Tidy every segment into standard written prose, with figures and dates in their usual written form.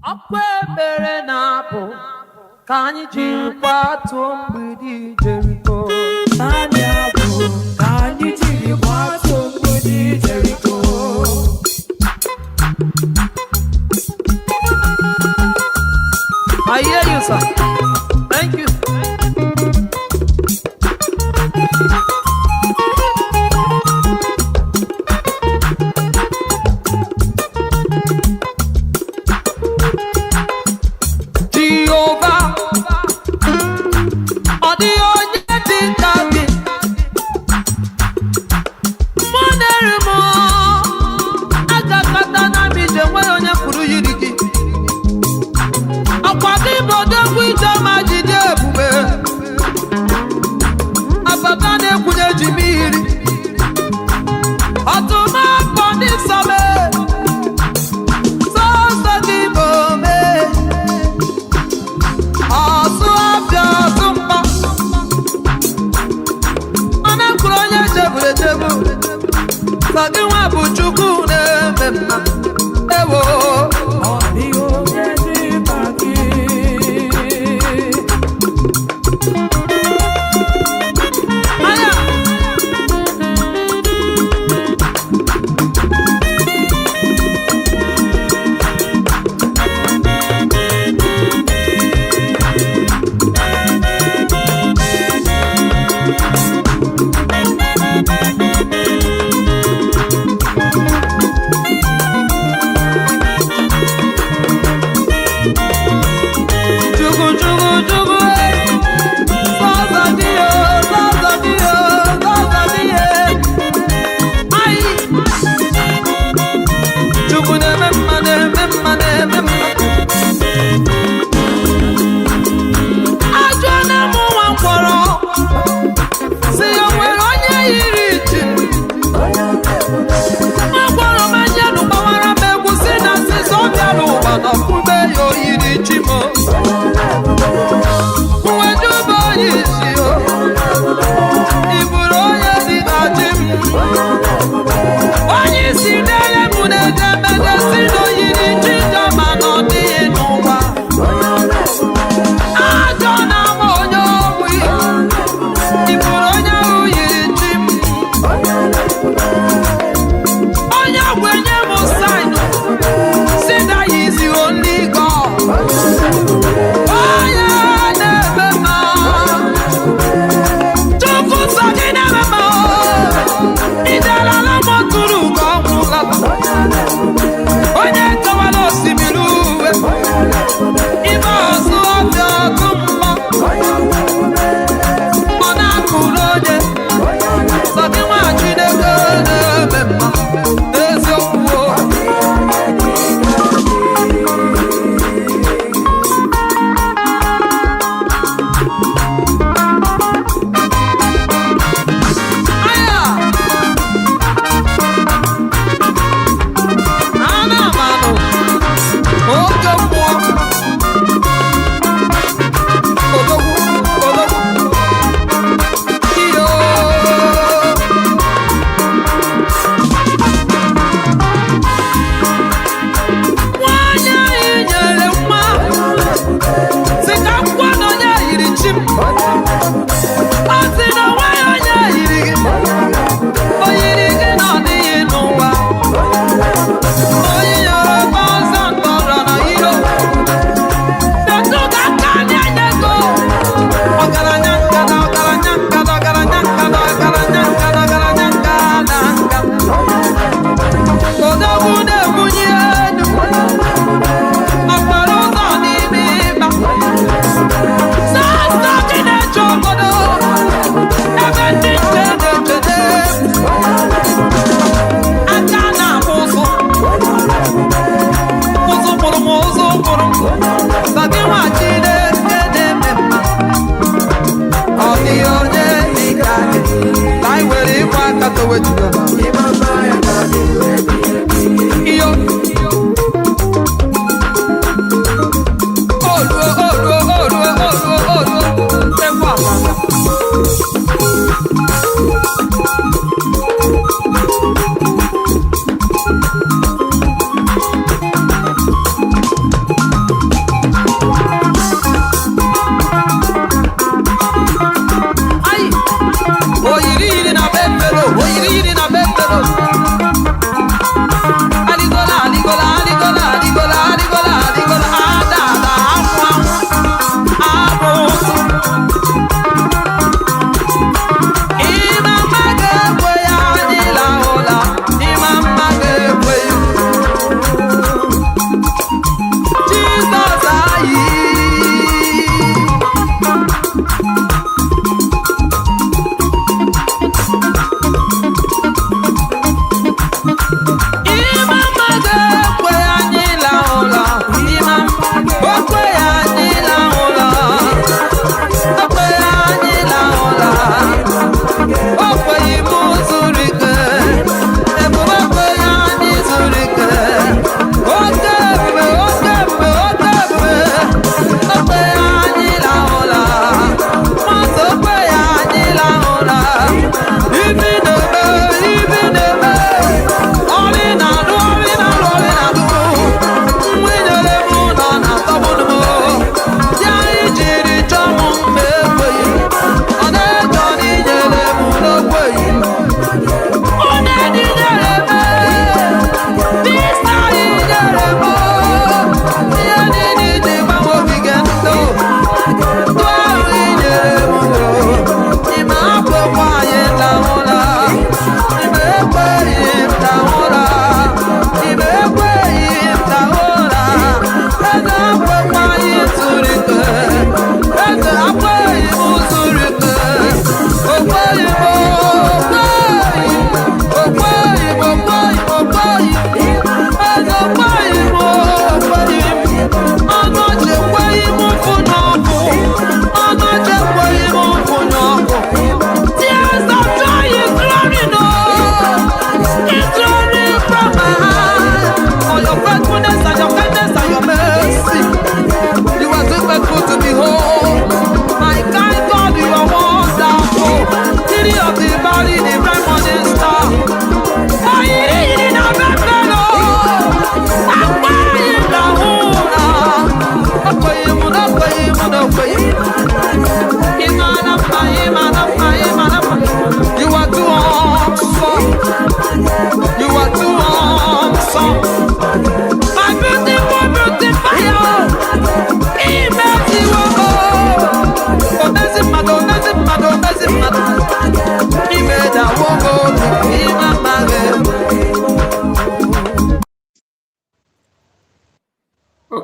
Akwa ebere na-apụ ka anyị jiri kwatuo mgbidi Jeriko. Naanị abụ ka anyị jiri kwatuo mgbidi Jeriko. I hear you, sir. Thank you. Jehovah, ọ dịghị onye dị ka gị. Mụ na-eri m agakọta na m ije, nwere onye pụrụ yiri gị. Ọkwa gị bụ odogwu ije ma jide ebube. Ababa na-ekwunye ji mmiri. Ọtụm akpọ ndị nsọ m. Sọsọ gị bụ ome. Ọsụ afịa ọsụ mkpọ. Ọ na-ekwuru onye cheburu echebu. Sọ gị nwa bụ Chukwu na-eme mma. Ewo. Ọ dịghị onye dị ka gị. Aya.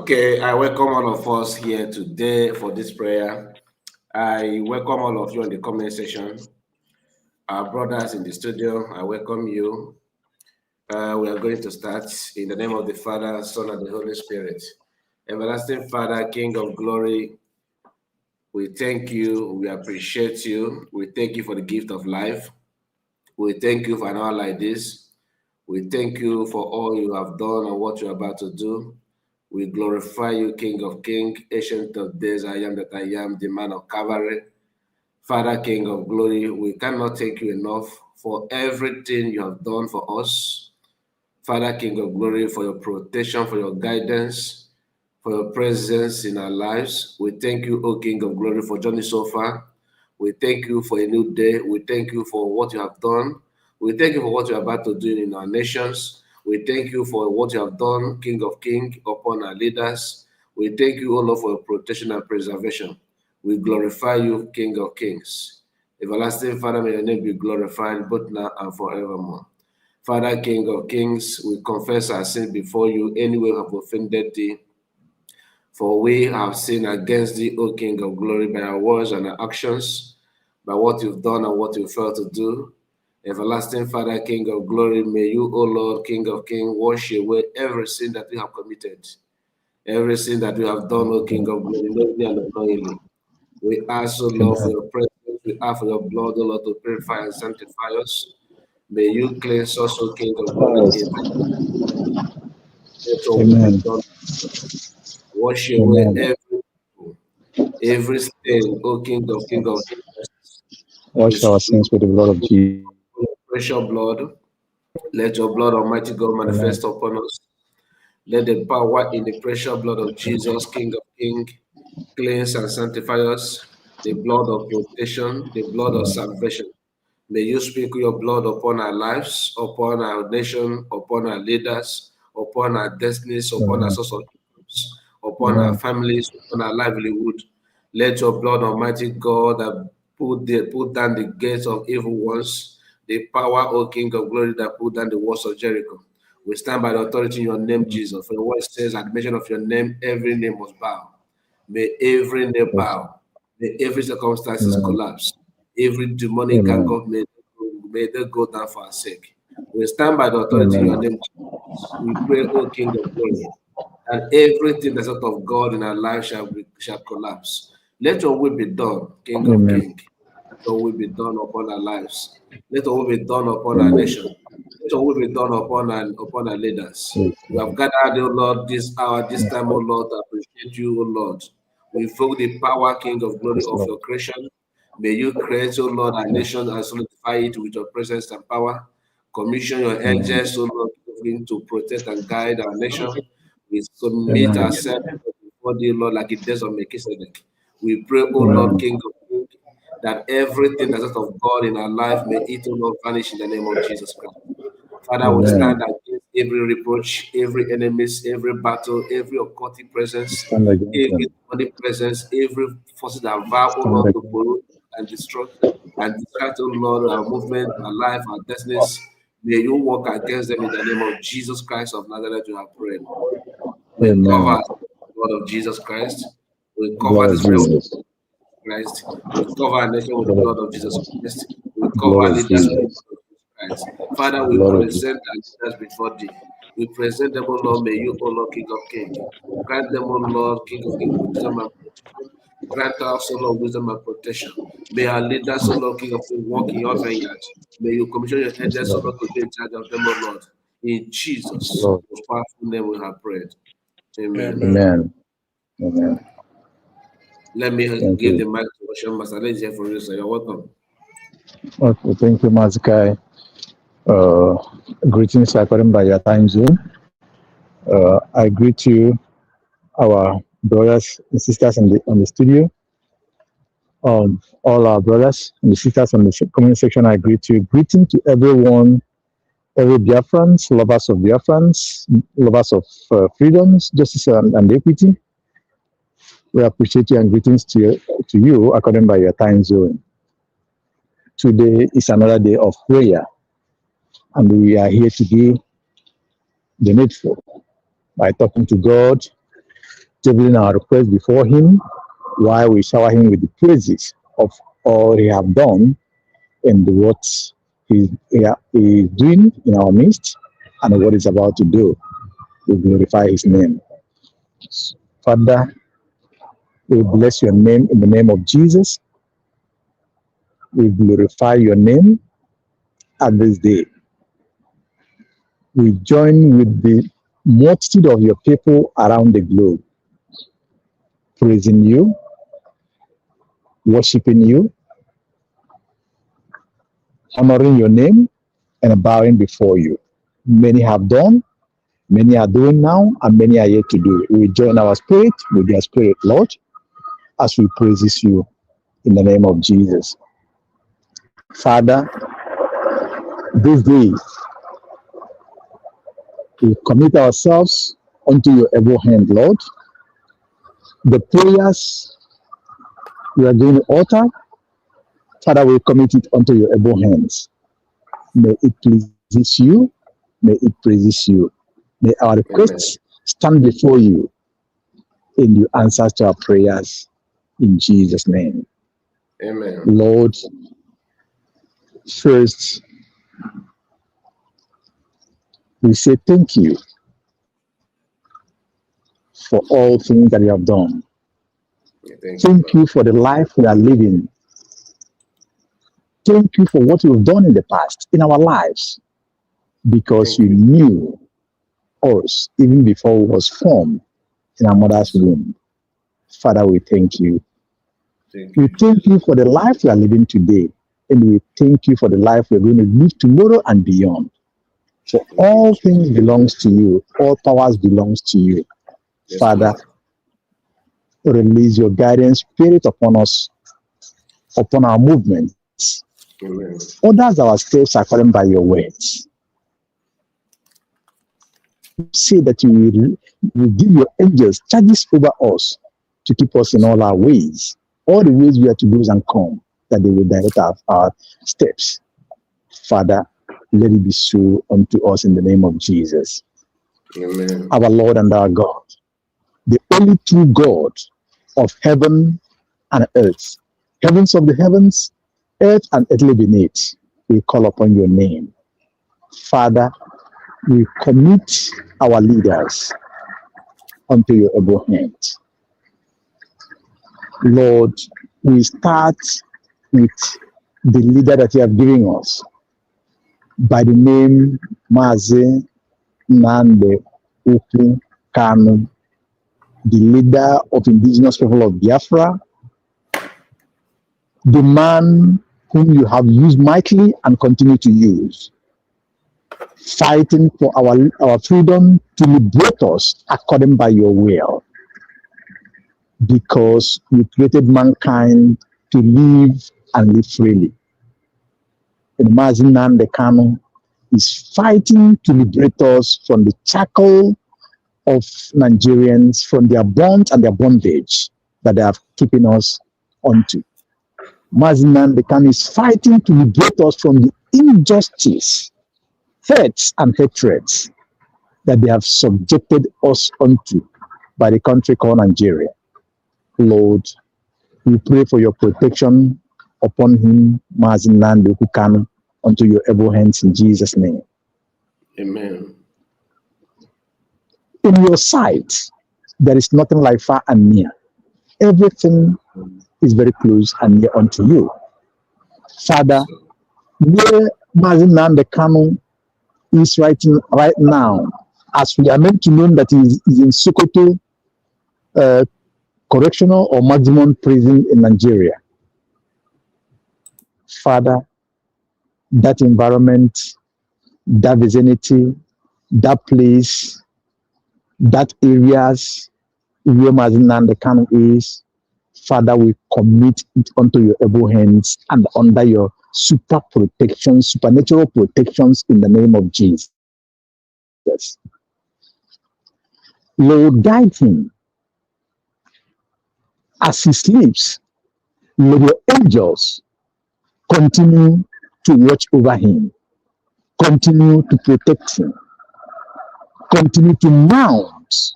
Okay, I welcome all of us here today for this prayer. I welcome all of you in the comment section. Our brothers in the studio, I welcome you. We are going to start in the name of the Father, Son, and the Holy Spirit. Everlasting Father, King of glory, we thank you, we appreciate you, we thank you for the gift of life. We thank you for an hour like this. We thank you for all you have done and what you're about to do. We glorify you, King of Kings, Ancient of Days, I am that I am, the man of Calvary. Father, King of Glory, we cannot thank you enough for everything you have done for us. Father, King of Glory, for your protection, for your guidance, for your presence in our lives. We thank you, O King of Glory, for journey so far. We thank you for a new day. We thank you for what you have done. We thank you for what you are about to do in our nations. We thank you for what you have done, King of Kings, upon our leaders. We thank you, O Lord, for your protection and preservation. We glorify you, King of Kings. Everlasting Father, may your name be glorified both now and forevermore. Father, King of Kings, we confess our sin before you, any way we have offended thee. For we have sinned against thee, O King of Glory, by our words and our actions, by what you've done and what you failed to do. Everlasting Father, King of Glory, may you, O Lord, King of Kings, wash away every sin that we have committed, every sin that we have done, O King of Glory, knowingly and unknowingly. We ask, O Lord, for your presence. We ask for your blood, O Lord, to purify and sanctify us. May you cleanse us, O King of Glory, in let your will be done. Wash away every stain, O King of Kings. Wash our sins with the blood of Jesus. Precious blood. Let your blood, Almighty God, manifest upon us. Let the power in the precious blood of Jesus, King of Kings, cleanse and sanctify us. The blood of protection, the blood of salvation. May you sprinkle your blood upon our lives, upon our nation, upon our leaders, upon our destinies, upon our source of incomes, upon our families, upon our livelihood. Let your blood, Almighty God, that put down the gates of evil ones, the power, O King of Glory, that put down the walls of Jericho. We stand by the authority in your name, Jesus. For the word says, at the mention of your name, every name must bow. May every name bow. May every circumstances collapse. Every demonic gang of may they go down for our sake. We stand by the authority in your name, Jesus. We pray, O King of Glory, that everything that's out of God in our life shall collapse. Let your will be done, King of Kings. Let your will be done upon our lives. Let your will be done upon our nation. Let your will be done upon our leaders. We have gathered, O Lord, this hour, this time, O Lord, to appreciate you, O Lord. We invoke the power, King of Glory, of your creation. May you create, O Lord, our nation and solidify it with your presence and power. Commission your angels, O Lord, to protect and guide our nation. We submit ourselves before thee, Lord, like it does on Melchizedek. We pray, O Lord, King of Kings, that everything that's out of God in our life may it, O Lord, vanish in the name of Jesus Christ. Father, we stand against every reproach, every enemies, every battle, every occultic presence, every demonic presence, every force that vow, O Lord, to pollute and distract O Lord, our movement, our life, our destinies. May you walk against them in the name of Jesus Christ of Nazareth. You have prayed. We cover the blood of Jesus Christ. We cover this prayer with the blood of Christ. We cover our nation with the blood of Jesus Christ. We cover our leaders with the blood of Jesus Christ. Father, we present our leaders before thee. We present them, O Lord. May you, O Lord, King of Kings, grant them, O Lord, King of Kings, wisdom and protection. Grant us, O Lord, wisdom and protection. May our leaders, O Lord, King of Kings, walk in your vineyard. May you commission your angels, O Lord, to be in charge of them, O Lord. In Jesus' most powerful name we have prayed. Amen. Let me give the mic to Ocean Master. Let's hear from you, sir. You're welcome. Okay, thank you, Mazikai. Greetings according by your time zone. I greet you, our brothers and sisters on the studio. All our brothers and sisters on the comment section, I greet you. Greeting to everyone, every Biafrans, lovers of Biafrans, lovers of freedoms, justice, and equity. We appreciate you and greetings to you according by your time zone. Today is another day of prayer, and we are here to do the needful by talking to God tabling our request before Him while we shower Him with the praises of all He have done and what he is doing in our midst and what He's about to do. We glorify His name. Father, we bless your name in the name of Jesus. We glorify your name at this day. We join with the multitude of your people around the globe, praising you, worshiping you, honoring your name, and bowing before you. Many have done, many are doing now, and many are yet to do. We join our spirit with their spirit, Lord, as we praises you in the name of Jesus. Father, this day we commit ourselves unto your able hand, Lord. The prayers we are going to utter, Father, we commit it unto your able hands. May it pleases you. May it praises you. May our requests stand before you and you answer to our prayers in Jesus' name. Amen. Lord, first, we say thank you for all things that you have done. Thank you for the life we are living. Thank you for what you've done in the past in our lives, because you knew us even before we was formed in our mother's womb. Father, we thank you. We thank you for the life we are living today, and we thank you for the life we're going to live tomorrow and beyond. For all things belongs to you, all powers belongs to you. Father, release your guidance spirit upon us, upon our movements. Orders our steps according by your words. Say that you will give your angels charges over us to keep us in all our ways, all the ways we are to go and come, that they will direct our steps. Father, let it be so unto us in the name of Jesus. Amen. Our Lord and our God, the only true God of heaven and earth, heavens of the heavens, earth and earthly beneath, we call upon your name. Father, we commit our leaders unto your able hand. Lord, we start with the leader that you have given us by the name Mazi Nande Ukwu Kanu, the leader of indigenous people of Biafra, the man whom you have used mightily and continue to use, fighting for our freedom to liberate us according by your will, because you created mankind to live and live freely. And Mazi Nnamdi Kanu is fighting to liberate us from the shackle of Nigerians, from their bonds and their bondage that they have keeping us onto. Mazi Nnamdi Kanu is fighting to liberate us from the injustice, hurts and hatreds that they have subjected us onto by the country called Nigeria. Lord, we pray for your protection upon him, Mazi Nnamdi Kanu, unto your able hands in Jesus' name. Amen. In your sight, there is nothing like far and near. Everything is very close and near unto you. Father, where Mazi Nnamdi Kanu is right now, as we are meant to know that he is in Sokoto correctional or maximum prison in Nigeria. Father, that environment, that vicinity, that place, that areas where Mazi Nnamdi Kanu is, Father, we commit it unto your able hands and under your super protection, supernatural protections in the name of Jesus. Yes. Lord, guide him as he sleeps. Let your angels continue to watch over him, continue to protect him, continue to mount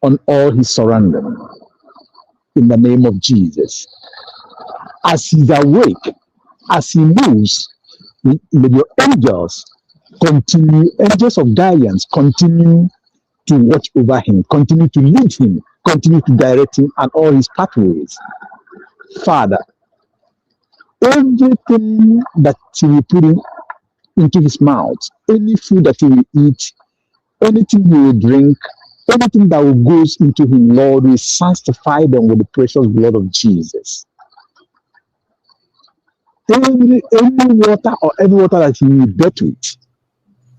on all his surrounding in the name of Jesus. As he's awake, as he moves, may your angels continue, angels of guidance, continue to watch over him, continue to lead him, continue to direct him and all his pathways. Father, everything that he will put into his mouth, any food that he will eat, anything he will drink, anything that will goes into him, Lord, we sanctify them with the precious blood of Jesus. Any water or any water that he will bet with,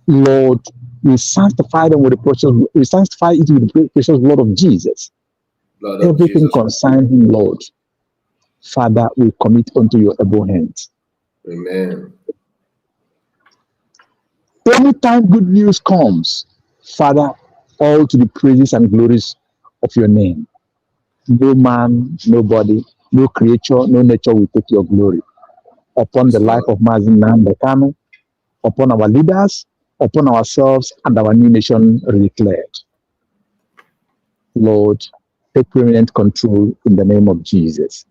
Lord, we sanctify them with the precious, we sanctify it with the precious blood of Jesus. Blood of Everything Jesus. concerning him, Lord, Father, we commit unto your able hands. Amen. Anytime good news comes, Father, all to the praises and glories of your name. No man, nobody, no creature, no nature will take your glory upon the life of Mazin Bekano, upon our leaders, upon ourselves, and our new nation declared. Lord, take permanent control in the name of Jesus.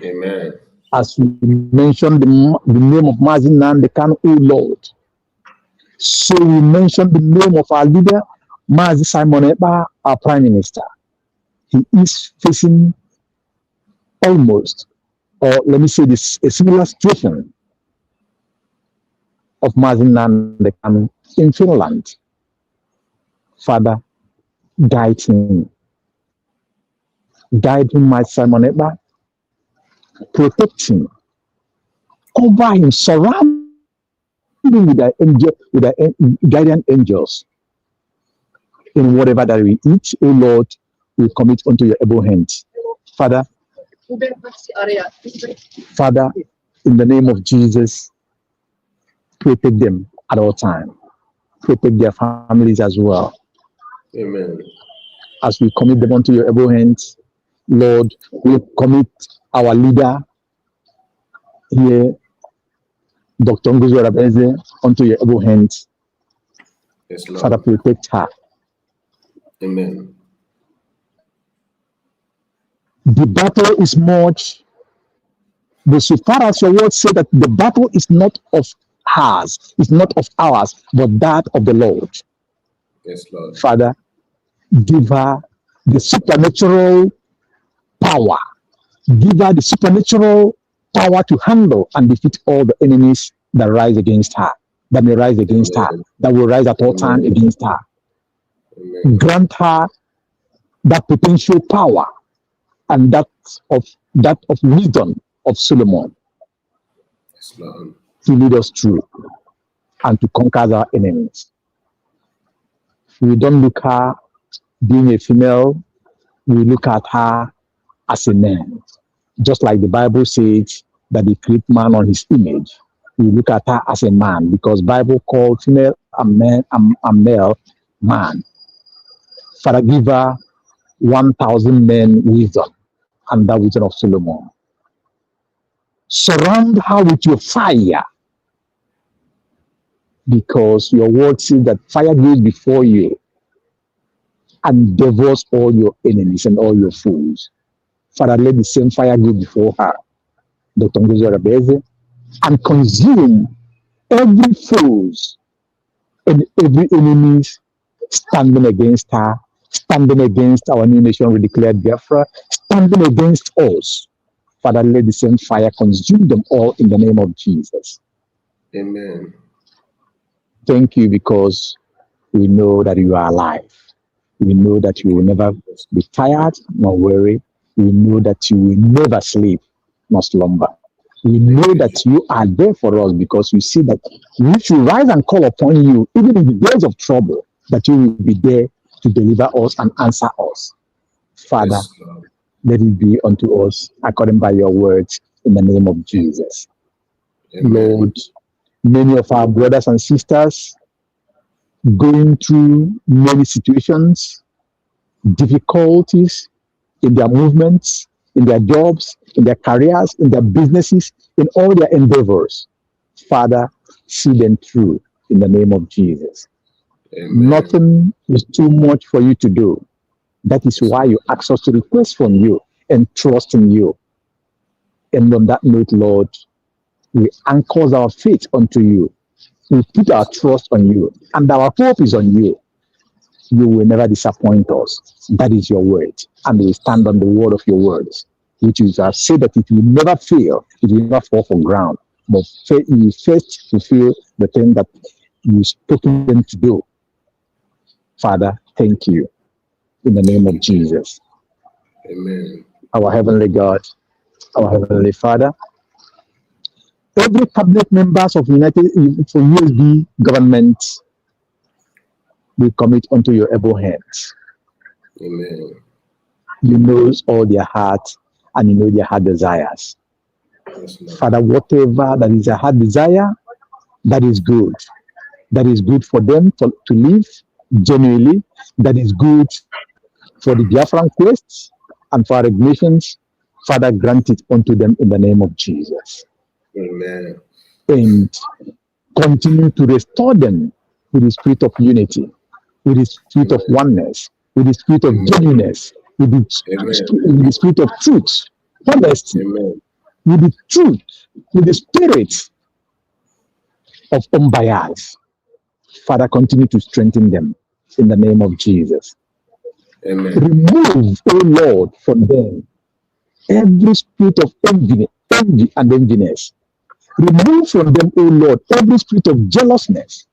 Amen. As we mention the name of Mazin Bekano, O Lord, so we mention the name of our leader, Mazi Simon Ekpa, our Prime Minister. He is facing almost, or let me say this, a similar situation of Mazin Bekano in Finland. Father, guide him. Guide him, my Simon Ekpa. Protect him. Cover him. Surround him with thy angel, with thy guardian angels. In whatever that we eat, O Lord, we commit unto your able hands. Father, in the name of Jesus, protect them at all times. Protect their families as well. Amen. As we commit them unto your able hands, Lord, we commit our leader here, Dr. Ngozi Orabueze, unto your able hands. Yes, Lord. Father, protect her. Amen. The battle is much, but so far as your word said that the battle is not of hers, it's not of ours, but that of the Lord. Yes, Lord. Father, give her the supernatural power. Give her the supernatural power to handle and defeat all the enemies that rise against her, that may rise against her, that will rise at all times against her. Amen. Grant her that potential power and that of wisdom of Solomon Yes, Lord. to lead us through and to conquer our enemies. We don't look at her being a female, we look at her as a man. Just like the Bible says that he created man on his image, we look at her as a man because Bible called female a man, a male man. Father, give her 1,000 men wisdom and that wisdom of Solomon. Surround her with your fire because your word says that fire goes before you and devours all your enemies and all your foes. Father, let the same fire go before her, Dr. Ngozi Orabueze, and consume every foes and every enemy standing against her, standing against our new nation, we declared Biafra, standing against us. Father, let the same fire consume them all in the name of Jesus. Amen. Thank you because we know that you are alive. We know that you will never be tired nor weary. We know that you will never sleep nor slumber. We know that you are there for us because we see that we should rise and call upon you, even in the days of trouble, that you will be there to deliver us and answer us. Father, Yes, Lord. let it be unto us according by your words in the name of Jesus. Amen. Lord, many of our brothers and sisters going through many situations, difficulties in their movements, in their jobs, in their careers, in their businesses, in all their endeavors. Father, see them through in the name of Jesus. Amen. Nothing is too much for you to do. That is why you ask us to request from you and trust in you. And on that note, Lord, we anchor our faith unto you. We put our trust on you, and our hope is on you. You will never disappoint us. That is your word. And we stand on the word of your words, which is say that it will never fail, it will never fall from ground. But you first fulfill the thing that you spoken them to do. Father, thank you. In the name of Jesus. Amen. Our Heavenly God, our Heavenly Father, every cabinet members of United for USB government, we commit unto your able hands. Amen. You know all their heart, and you know their heart desires. Yes, Father, whatever that is a heart desire, that is good. That is good for them to live genuinely. That is good for the Biafran quest and for our nations. Father, grant it unto them in the name of Jesus. Amen. And continue to restore them with the spirit of unity, with the spirit of oneness, with the spirit of genuineness, with the spirit of truth, honesty, with the truth, with the spirit of unbiased. Father, continue to strengthen them in the name of Jesus. Amen. Remove, O Lord, from them every spirit of envy and enviness. Remove from them, O Lord, every spirit of jealousness.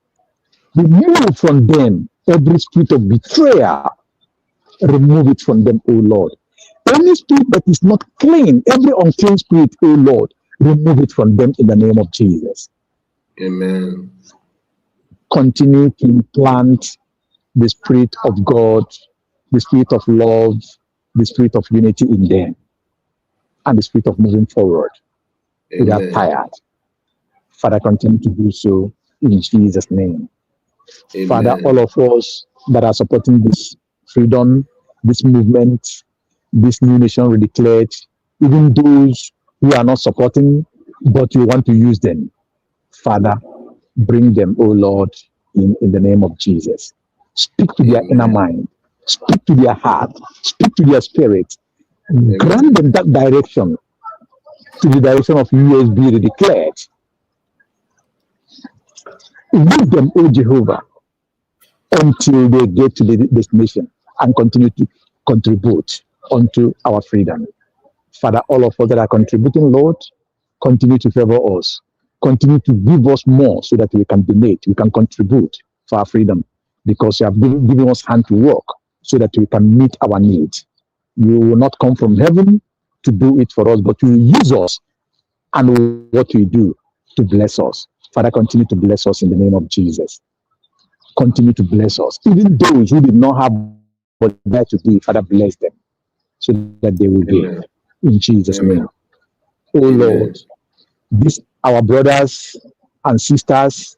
Remove from them every spirit of betrayal. Remove it from them, O Lord. Any spirit that is not clean, every unclean spirit, O Lord, remove it from them in the name of Jesus. Amen. Continue to implant the spirit of God, the spirit of love, the spirit of unity in them, and the spirit of moving forward without tired. Father, continue to do so in Jesus' name. Amen. Father, all of us that are supporting this freedom, this movement, this new nation we declared, even those who are not supporting, but you want to use them, Father, bring them, oh Lord, in the name of Jesus. Speak to their inner mind, speak to their heart, speak to their spirit, grant them that direction to the direction of USB declared. Lead them, O Jehovah, until they get to the destination and continue to contribute unto our freedom. Father, all of us that are contributing, Lord, continue to favor us. Continue to give us more so that we can donate, we can contribute for our freedom, because you have given us hand to work so that we can meet our needs. You will not come from heaven to do it for us, but you will use us and what we do to bless us. Father, continue to bless us in the name of Jesus. Continue to bless us. Even those who did not have what they to give, Father, bless them so that they will give. In Jesus' name. Oh Lord, these our brothers and sisters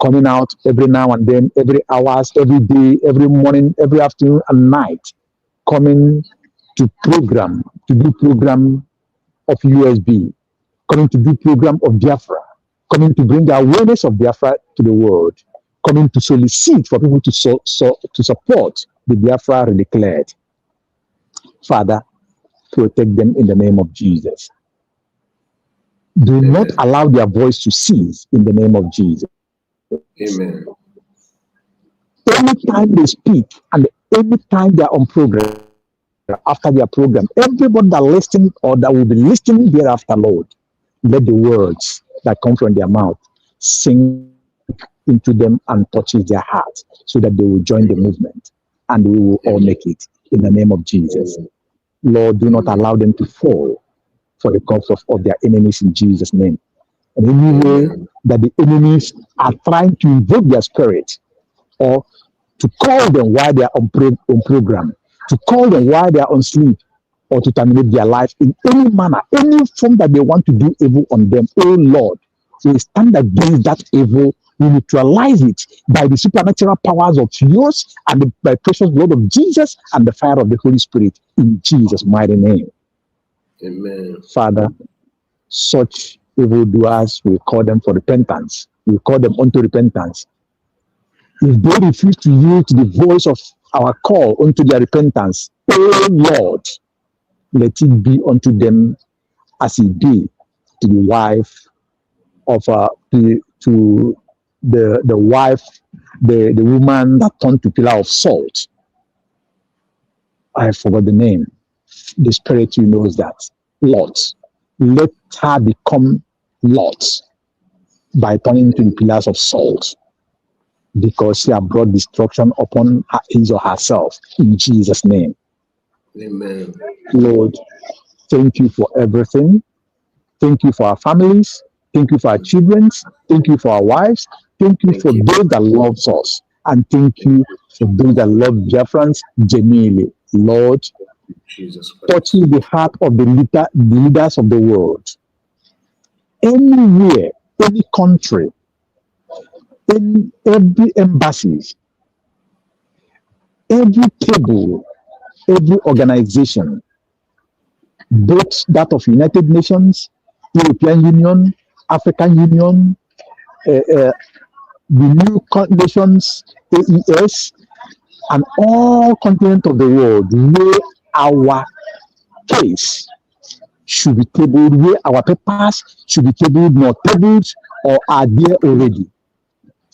coming out every now and then, every hours, every day, every morning, every afternoon and night, coming to do program of USB, coming to do program of Biafra, coming to bring the awareness of Biafra to the world, coming to solicit for people to support the Biafra declared. Father, protect them in the name of Jesus. Do not allow their voice to cease in the name of Jesus. Amen. Anytime they speak and anytime they are on program, after their program, everybody that listens or that will be listening thereafter, Lord, let the words that come from their mouth sink into them and touches their heart so that they will join the movement and we will all make it in the name of Jesus. Lord, do not allow them to fall for the cause of their enemies in Jesus' name. And any way that the enemies are trying to invoke their spirit or to call them while they are on program, to call them while they are on sleep, or to terminate their life in any manner, any form that they want to do evil on them, oh Lord, we stand against that evil. We neutralize it by the supernatural powers of yours and the precious blood of Jesus and the fire of the Holy Spirit in Jesus' mighty name. Amen. Father, such evildoers, we call them for repentance. We call them unto repentance. If they refuse to yield to the voice of our call unto their repentance, O Lord, let it be unto them as it be to the wife of to the wife, the woman that turned to pillar of salt. I forgot the name. The Spirit knows that. Lot. Let her become Lot by turning to the pillars of salt, because she has brought destruction upon her or herself. In Jesus' name. Amen. Lord, thank you for everything. Thank you for our families. Thank you for our children. Thank you for our wives. Thank you for those that loves us. And thank you for those that love Biafrans genuinely. Lord, Jesus Christ. touching the heart of the leaders of the world. Anywhere, any country, in every embassies, every table, every organization, both that of United Nations, European Union, African Union, the new nations, AES, and all continents of the world, where our case should be tabled, where our papers should be tabled, not tabled, or are there already,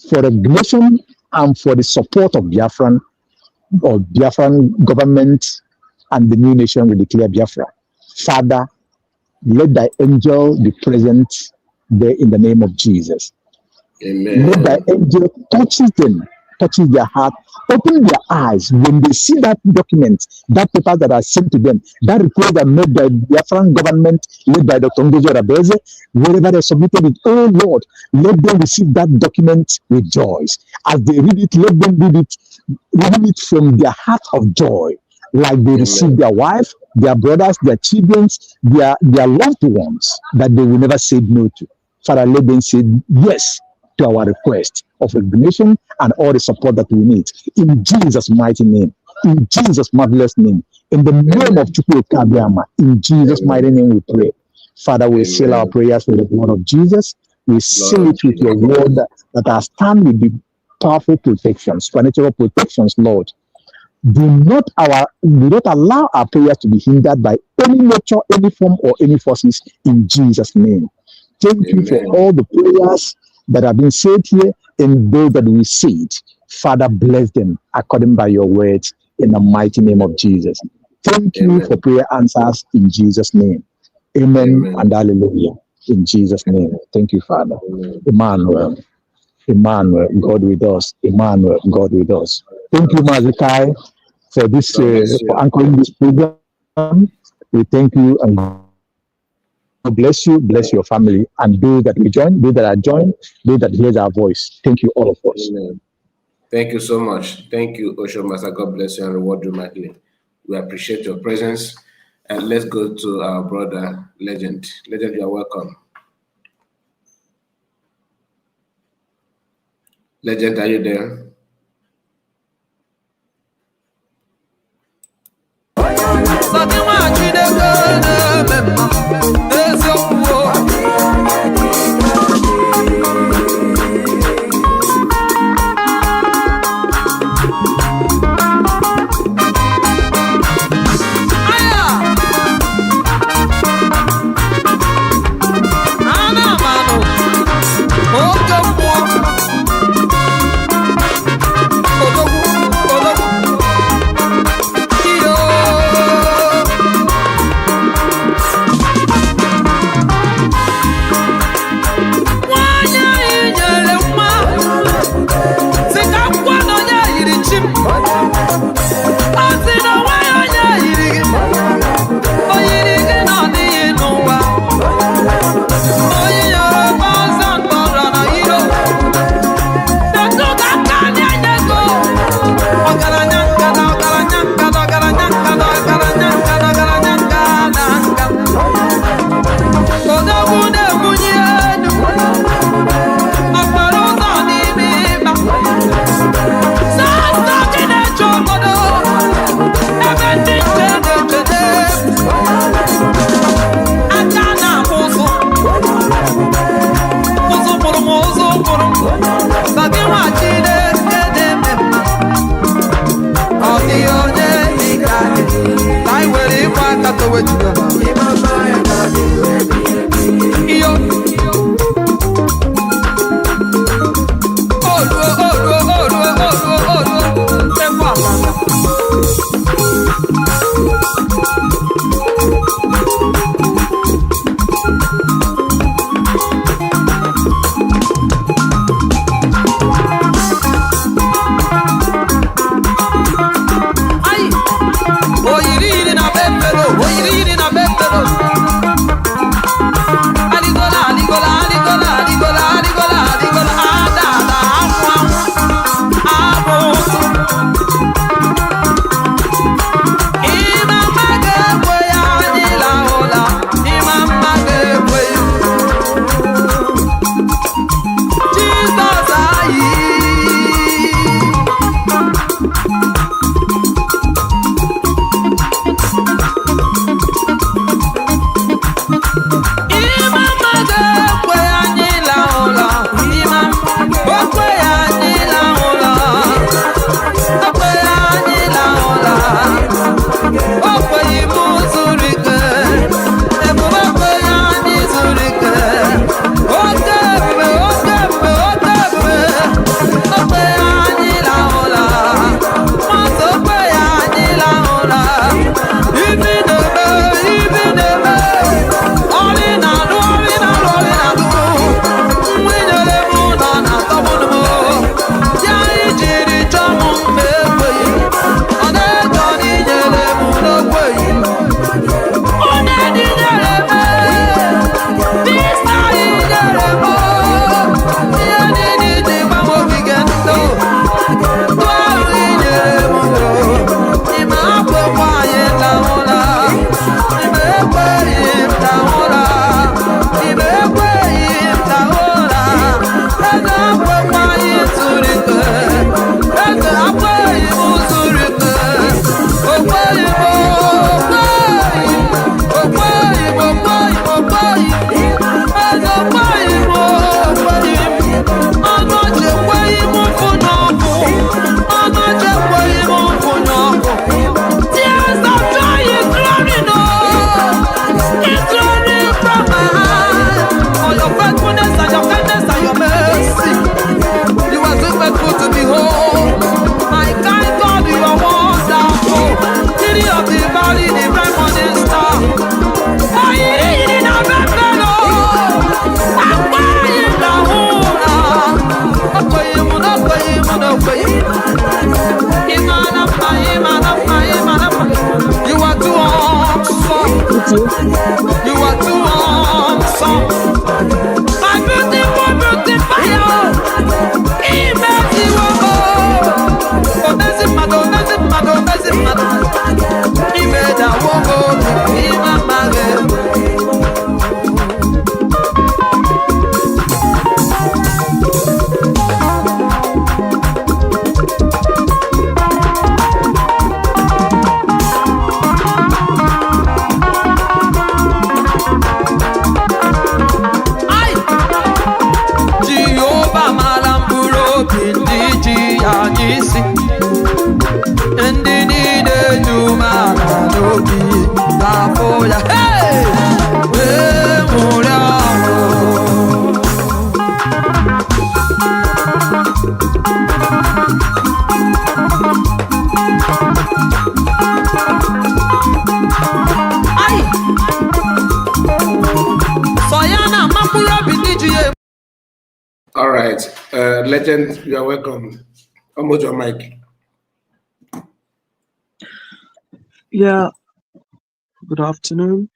for recognition and for the support of Biafran government and the new nation will declare Biafra. Father, let thy angel be present there in the name of Jesus. Amen. Let thy angel touches them, touches their heart, open their eyes when they see that document, that paper that are sent to them, that request that made by the Biafran government, led by Dr. Ngozi Orabueze, wherever they submitted it. Oh Lord, let them receive that document with joy. As they read it, let them read it from their heart of joy, like they receive their wife, their brothers, their children, their loved ones that they will never say no to. Father, let them say yes to our request of recognition and all the support that we need. In Jesus' mighty name, in Jesus' marvelous name, in the name of Chukwu Kabiyama, in Jesus' mighty name we pray. Father, we seal our prayers with the blood of Jesus. We seal it with your word that has stand with the powerful protections, supernatural protections, Lord. Do not allow our prayers to be hindered by any nature, any form, or any forces in Jesus' name. Thank you for all the prayers that have been said here and those that we say it. Father, bless them according by your words in the mighty name of Jesus. Thank you for prayer answers in Jesus' name. Amen and hallelujah. In Jesus' name. Thank you, Father. Emmanuel. Emmanuel, God with us. Emmanuel, God with us. Thank you, Mazikai, for this for anchoring this program. We thank you and God bless you, bless your family, and those that we join, those that are joined, those that hear our voice. Thank you, all of us. Amen. Thank you so much. Thank you, Osho Master. God bless you and reward you mightily. We appreciate your presence. And let's go to our brother, Legend. Legend, you are welcome. Legend, are you there? All right, Legend, you are welcome. Unmute your mic. Yeah, good afternoon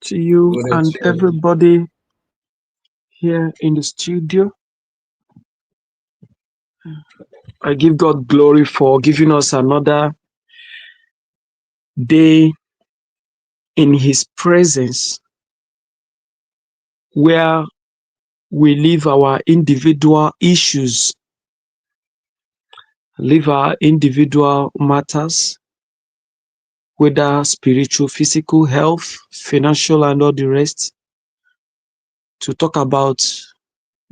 to you and everybody here in the studio. I give God glory for giving us another day in His presence where we leave our individual issues, leave our individual matters, whether spiritual, physical, health, financial, and all the rest, to talk about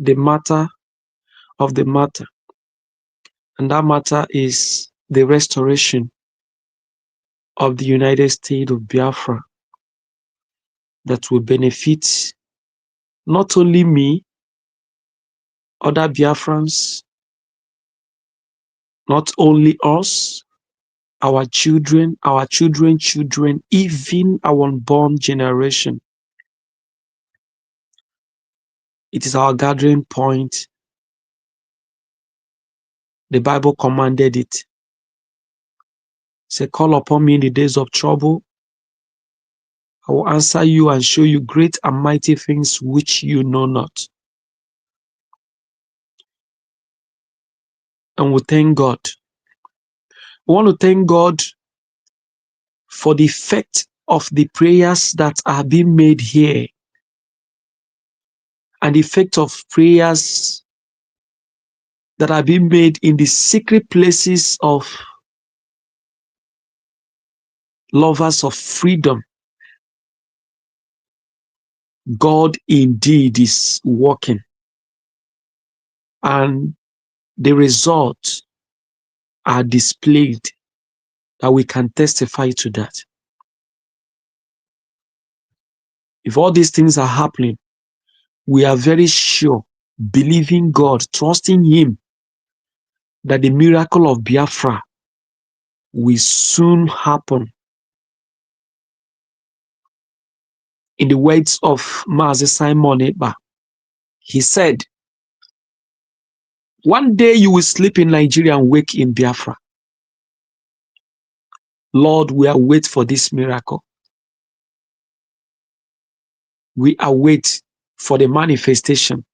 the matter of the matter. And that matter is the restoration of the United States of Biafra that will benefit not only me, other Biafrans, not only us, our children, children, even our unborn generation. It is our gathering point. The Bible commanded it. Say, call upon me in the days of trouble. I will answer you and show you great and mighty things which you know not. And we thank God. We want to thank God for the effect of the prayers that are being made here and the effect of prayers that are being made in the secret places of lovers of freedom. God indeed is working, and the results are displayed that we can testify to that. If all these things are happening, we are very sure, believing God, trusting Him, that the miracle of Biafra will soon happen. In the words of Mazi Simon Ekpa, he said, one day you will sleep in Nigeria and wake in Biafra. Lord, we await for this miracle. We await for the manifestation,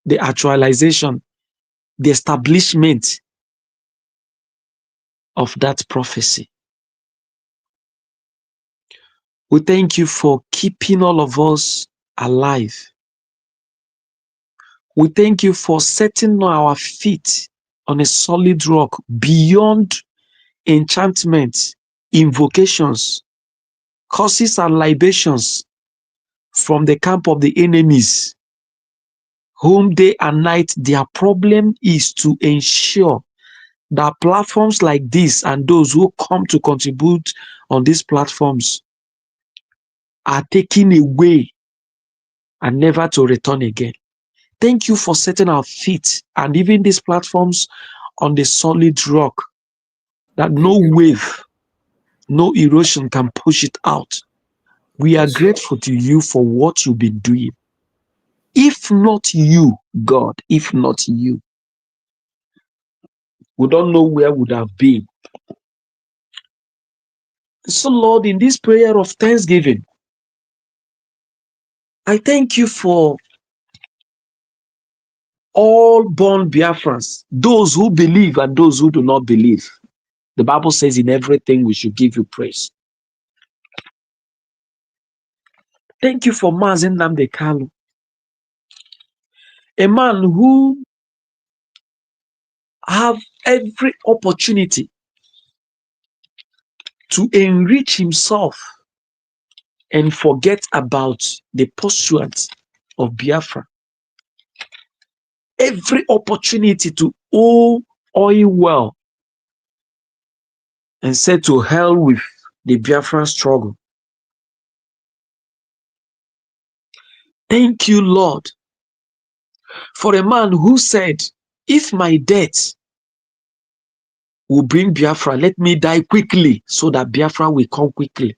the actualization, the establishment of that prophecy. We thank you for keeping all of us alive. We thank you for setting our feet on a solid rock beyond enchantment, invocations, curses and libations from the camp of the enemies, whom day and night their problem is to ensure that platforms like this and those who come to contribute on these platforms are taken away and never to return again. Thank you for setting our feet and even these platforms on the solid rock that no wave, no erosion can push it out. We are Yes, Lord. grateful to you for what you've been doing. If not you, God, if not you, we don't know where we would have been. So, Lord, in this prayer of thanksgiving, I thank you for all born Biafrans, those who believe and those who do not believe. The Bible says in everything we should give you praise. Thank you for Mazi Nnamdi Kanu, a man who have every opportunity to enrich himself and forget about the pursuit of Biafra. Every opportunity to owe oil well and said to hell with the Biafran struggle. Thank you, Lord, for a man who said, if my death will bring Biafra, let me die quickly so that Biafra will come quickly.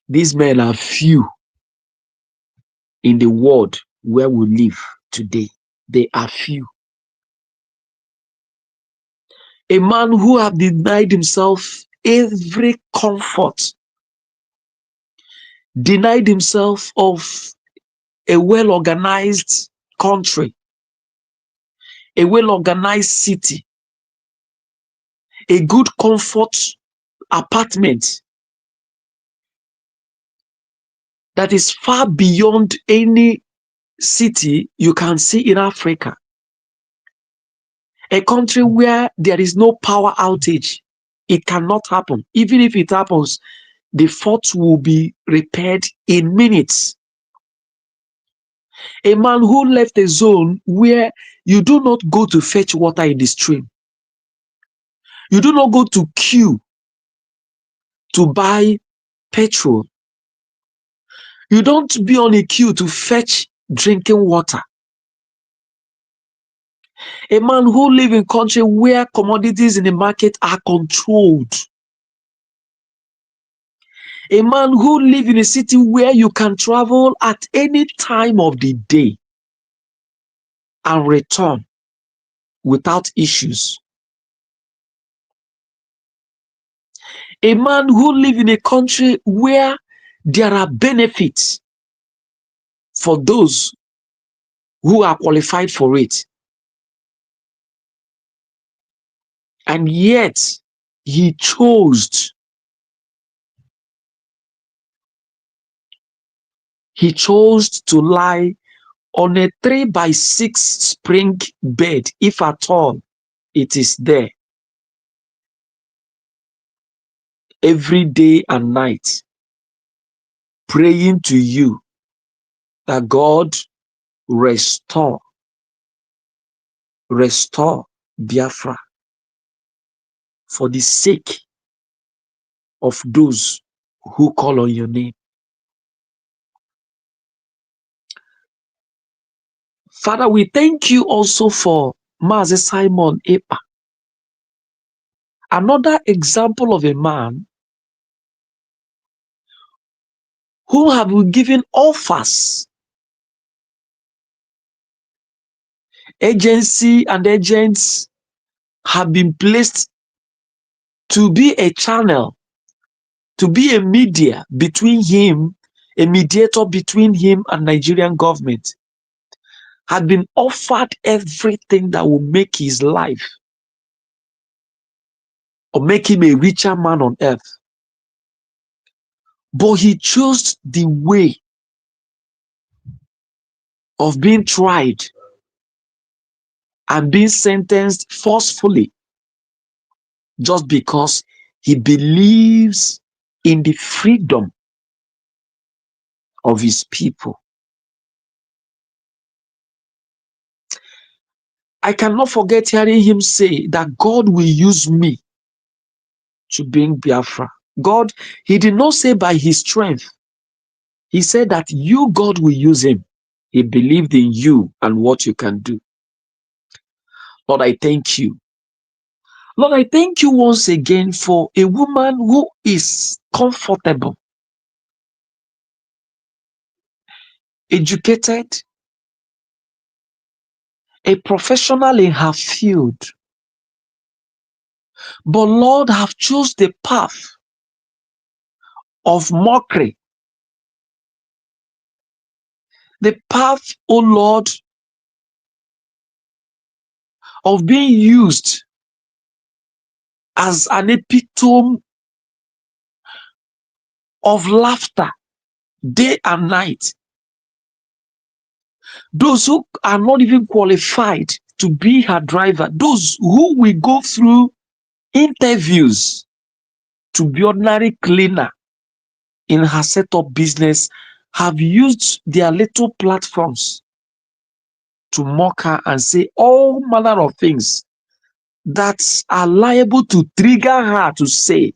These men are few in the world where we live today. They are few. A man who have denied himself every comfort, denied himself of a well-organized country, a well-organized city, a good comfort apartment that is far beyond any city you can see in Africa. A country where there is no power outage. It cannot happen. Even if it happens, the fault will be repaired in minutes. A man who left a zone where you do not go to fetch water in the stream. You do not go to queue to buy petrol. You don't be on a queue to fetch drinking water. A man who lives in a country where commodities in the market are controlled. A man who lives in a city where you can travel at any time of the day and return without issues. A man who lives in a country where there are benefits for those who are qualified for it. And yet, he chose to lie on a 3x6 spring bed, if at all it is there, every day and night, praying to you that God restore Biafra for the sake of those who call on your name. Father, we thank you also for Mazi Simon Ekpa, another example of a man who have been given offers. Agency and agents have been placed to be a channel, to be a media between him, a mediator between him and Nigerian government, had been offered everything that will make his life or make him a richer man on earth. But he chose the way of being tried and being sentenced forcefully just because he believes in the freedom of his people. I cannot forget hearing him say that God will use me to bring Biafra. God, he did not say by his strength. He said that you, God, will use him. He believed in you and what you can do. Lord, I thank you. Lord, I thank you once again for a woman who is comfortable, educated, a professional in her field. But Lord, have chosen the path of mockery. The path, oh Lord, of being used as an epitome of laughter day and night. Those who are not even qualified to be her driver, those who will go through interviews to be ordinary cleaner in her setup business, have used their little platforms to mock her and say all manner of things that are liable to trigger her to say,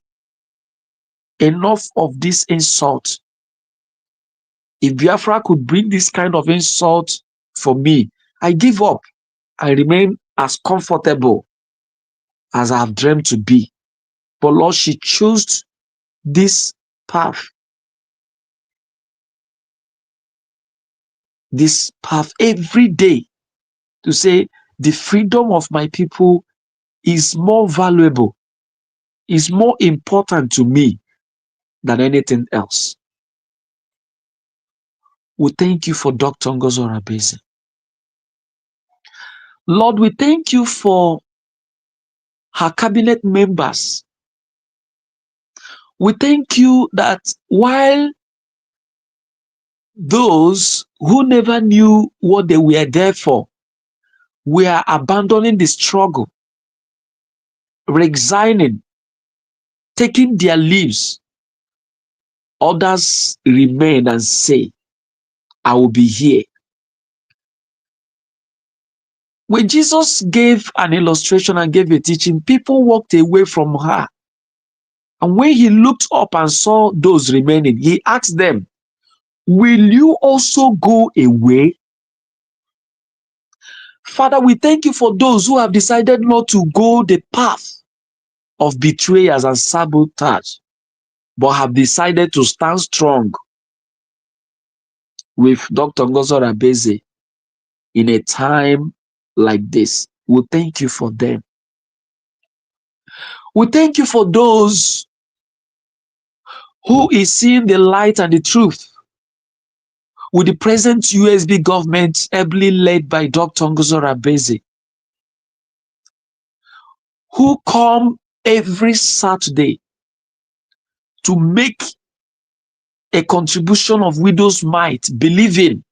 enough of this insult. If Biafra could bring this kind of insult for me, I give up. I remain as comfortable as I have dreamed to be. But Lord, she chose this path every day to say the freedom of my people is more valuable, is more important to me than anything else. We thank you for Dr. Ngozi Orabueze. Lord, we thank you for her cabinet members. We thank you that while those who never knew what they were there for were abandoning the struggle, resigning, taking their leaves, others remain and say, I will be here. When Jesus gave an illustration and gave a teaching, people walked away from her. And when he looked up and saw those remaining, he asked them, will you also go away? Father, we thank you for those who have decided not to go the path of betrayers and sabotage, but have decided to stand strong with Dr. Ngozi Orabueze in a time like this. We thank you for them. We thank you for those who is seeing the light and the truth with the present USB government ably led by Dr. Ngozi Orabueze, who come every Saturday to make a contribution of widow's mite, believing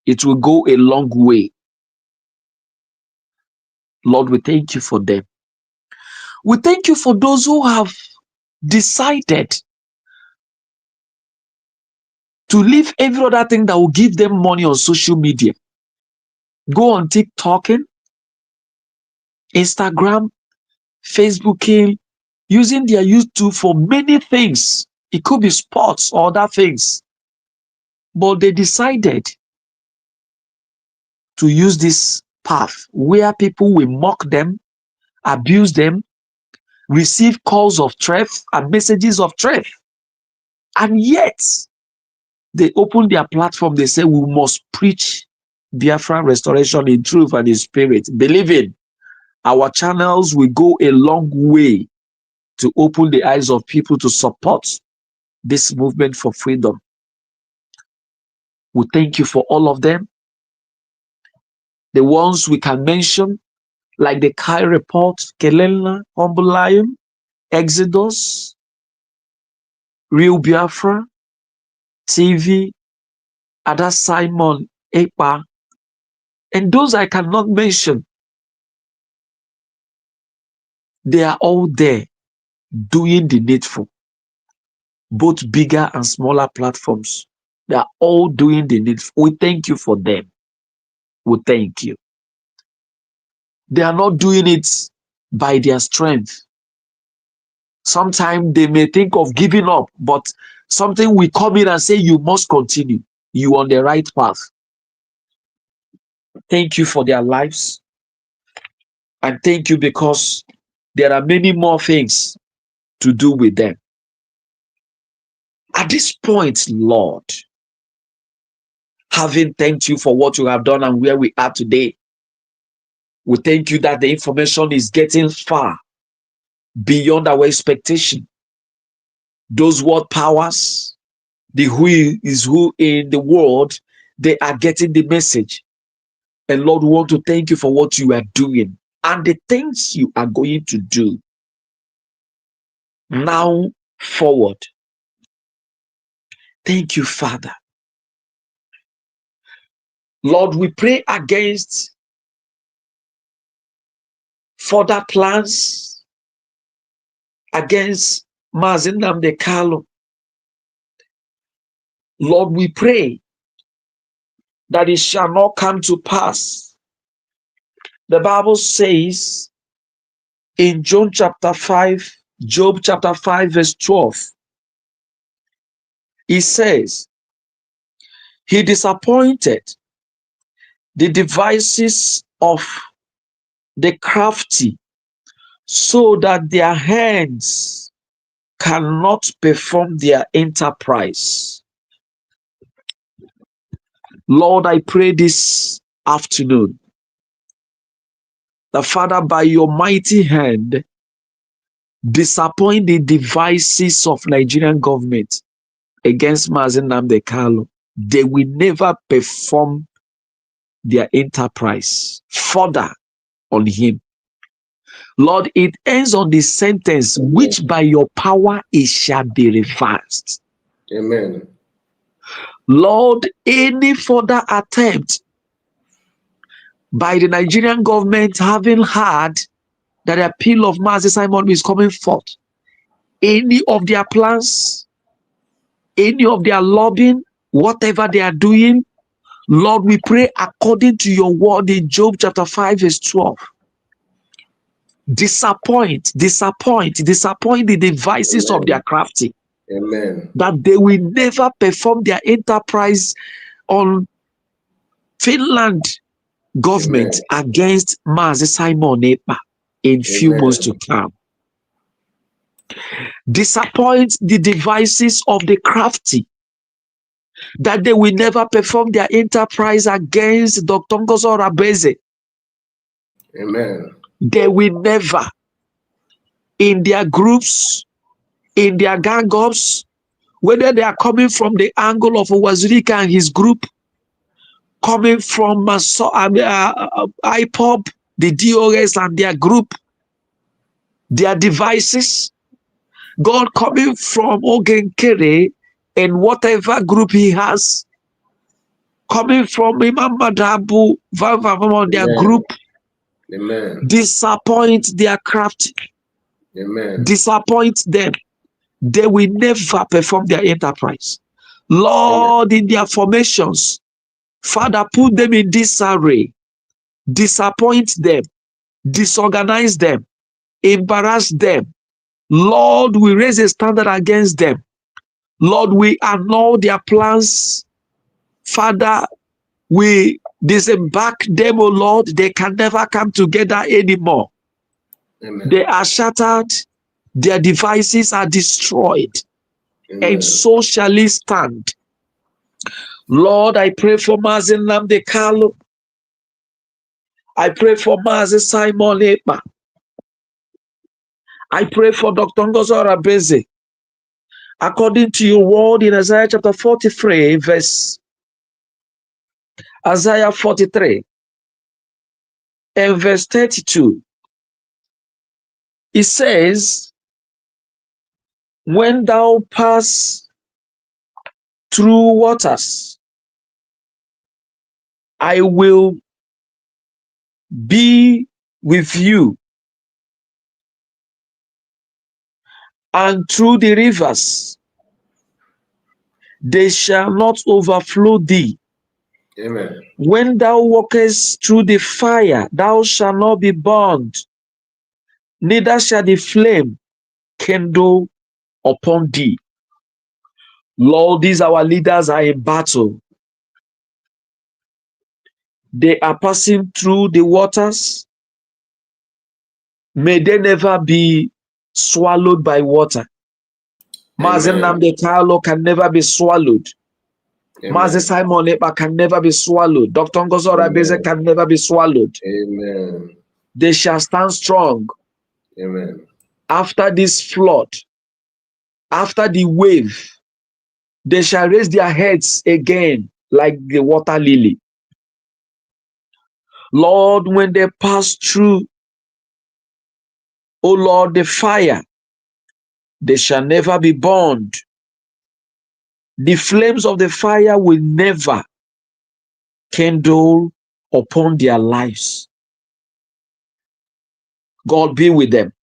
it will go a long way. Lord, we thank you for them. We thank you for those who have decided to leave every other thing that will give them money on social media. Go on TikTok, Instagram, Facebooking, using their YouTube for many things. It could be sports or other things. But they decided to use this path where people will mock them, abuse them, receive calls of threat and messages of threat. And yet, they open their platform, they say, we must preach Biafra restoration in truth and in spirit, believing our channels will go a long way to open the eyes of people to support this movement for freedom. We thank you for all of them. The ones we can mention, like the Kai Report, Kelena, Humble Lion, Exodus, Real Biafra, TV, Ada Simon, Ekpa, and those I cannot mention. They are all there doing the needful, both bigger and smaller platforms. They are all doing the needful. We thank you for them. We thank you. They are not doing it by their strength. Sometimes they may think of giving up, but something will come in and say, you must continue. You are on the right path. Thank you for their lives. And thank you because there are many more things to do with them. At this point, Lord, having thanked you for what you have done and where we are today, we thank you that the information is getting far beyond our expectation. Those world powers, the who is who in the world, they are getting the message. And Lord, we want to thank you for what you are doing and the things you are going to do now forward. Thank you, Father. Lord, we pray against further plans against Mazi Nnamdi Kanu. Lord, we pray that it shall not come to pass. The Bible says in Job chapter 5, verse 12, it says, he disappointed the devices of the crafty so that their hands cannot perform their enterprise. Lord, I pray this afternoon that, Father, by your mighty hand, disappoint the devices of Nigerian government against Mazi Nnamdi Kanu. They will never perform their enterprise further on him. Lord, it ends on the sentence, which by your power it shall be reversed. Amen. Lord, any further attempt by the Nigerian government, having heard that the appeal of Mazi Simon is coming forth, any of their plans, any of their lobbying, whatever they are doing, Lord, we pray according to your word in Job chapter 5 verse 12. Disappoint the devices of their Amen. crafty, Amen. that they will never perform their enterprise on Finland government Amen. against Mazi Simon Ekpa in few months to Amen. come. Disappoint the devices of the crafty, that they will never perform their enterprise against Dr. Ngozi Orabueze. Amen. They will never, in their groups, in their gang-ups, whether they are coming from the angle of Wazirika and his group, coming from IPOB, the DOS and their group, their devices, God coming from Ogenkere and whatever group he has, coming from Imam Madabu, their Amen. group, Amen. disappoint their craft, Amen. disappoint them. They will never perform their enterprise. Amen. Lord, in their formations, Father, put them in disarray, disappoint them, disorganize them, embarrass them. Lord, we raise a standard against them. Lord, we annul their plans. Father, we disembark them, oh Lord. They can never come together anymore. Amen. They are shattered. Their devices are destroyed. And Amen. so shall it stand. Lord, I pray for Mazi Nnamdi Kanu. I pray for Mazi Simon Ekpa. I pray for Dr. Ngozi Orabueze. According to your word in Isaiah chapter 43, Isaiah 43 and verse 32, it says, when thou pass through waters, I will be with you, and through the rivers, they shall not overflow thee. Amen. When thou walkest through the fire, thou shalt not be burned, neither shall the flame kindle upon thee. Lord, these our leaders are in battle. They are passing through the waters. May they never be swallowed by water. Mazi Amen. Nnamdi Kanu can never be swallowed. Mazi Amen. Simon Ekpa can never be swallowed. Dr. Ngozi Orabueze Amen. can never be swallowed. Amen. They shall stand strong Amen. after this flood, after the wave. They shall raise their heads again like the water lily. Lord, when they pass through, O Lord, the fire, they shall never be burned. The flames of the fire will never kindle upon their lives. God be with them.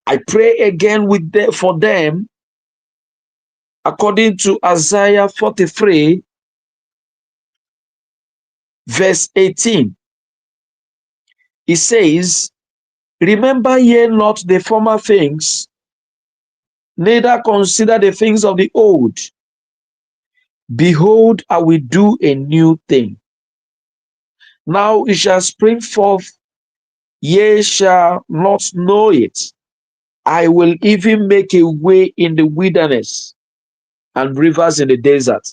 I pray again for them according to Isaiah 43, verse 18. It says, remember ye not the former things, neither consider the things of the old. Behold, I will do a new thing. Now it shall spring forth, ye shall not know it. I will even make a way in the wilderness and rivers in the desert.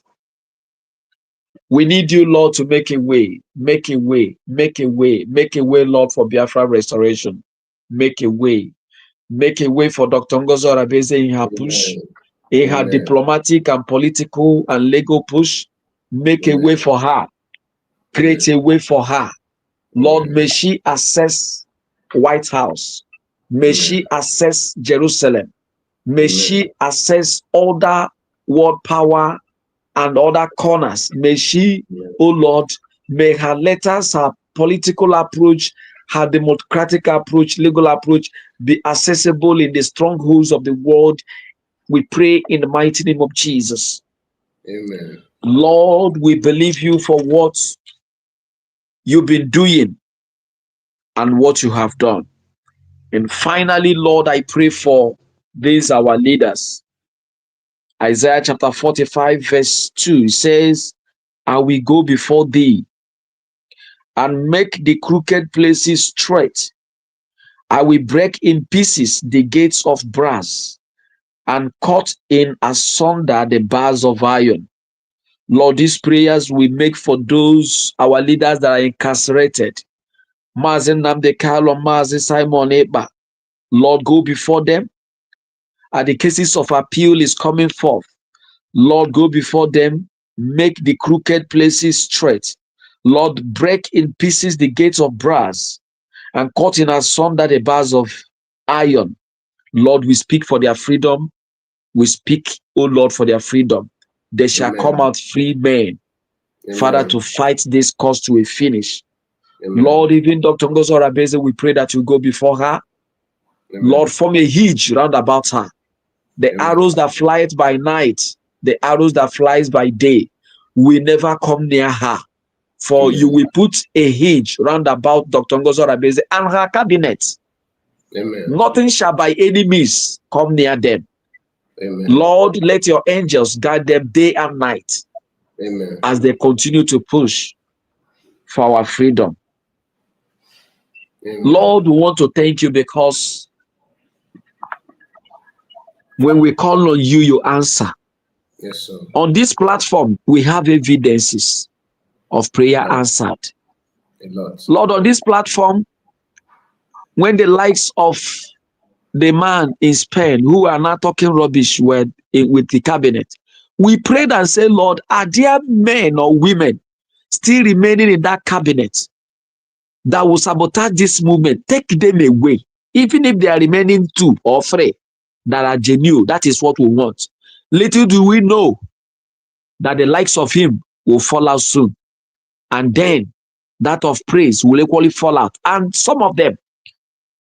We need you, Lord, to make a way, make a way, make a way, make a way, Lord, for Biafra restoration. Make a way for Dr. Ngozi Orabueze in her push, in her Amen. diplomatic and political and legal push. Make a way Amen. for her. Create a way for her. Lord, Amen. may she access White House. May Amen. she access Jerusalem. May Amen. she access other world power and other corners. May she, oh Lord, may her letters, her political approach, her democratic approach, legal approach be accessible in the strongholds of the world. We pray in the mighty name of Jesus. Amen. Lord, we believe you for what you've been doing and what you have done. And finally, Lord, I pray for these our leaders. Isaiah chapter 45, verse 2 says, I will go before thee and make the crooked places straight. I will break in pieces the gates of brass and cut in asunder the bars of iron. Lord, these prayers we make for those, our leaders that are incarcerated. Mazi Nnamdi Kanu, Mazi Simon Ekpa. Lord, go before them. And the cases of appeal is coming forth. Lord, go before them. Make the crooked places straight. Lord, break in pieces the gates of brass and cut in asunder the bars of iron. Lord, we speak for their freedom. We speak, O Lord, for their freedom. They shall Amen. come out free men, Amen. Father, to fight this cause to a finish. Amen. Lord, even Dr. Ngozi Orabueze, we pray that you go before her. Amen. Lord, form a hedge round about her. The Amen. arrows that fly by night, the arrows that flies by day, will never come near her. For Amen. you will put a hedge round about Dr. Ngozi Orabueze and her cabinet. Amen. Nothing shall by any means come near them. Amen. Lord, let your angels guide them day and night Amen. as they continue to push for our freedom. Amen. Lord, we want to thank you because when we call on you, you answer. Yes, sir. On this platform, we have evidences of prayer answered. A lot. Lord, on this platform, when the likes of the man in Spain who are now talking rubbish with the cabinet, we prayed and said, Lord, are there men or women still remaining in that cabinet that will sabotage this movement? Take them away. Even if they are remaining 2 or 3 that are genuine, that is what we want. Little do we know that the likes of him will fall out soon. And then that of praise will equally fall out. And some of them,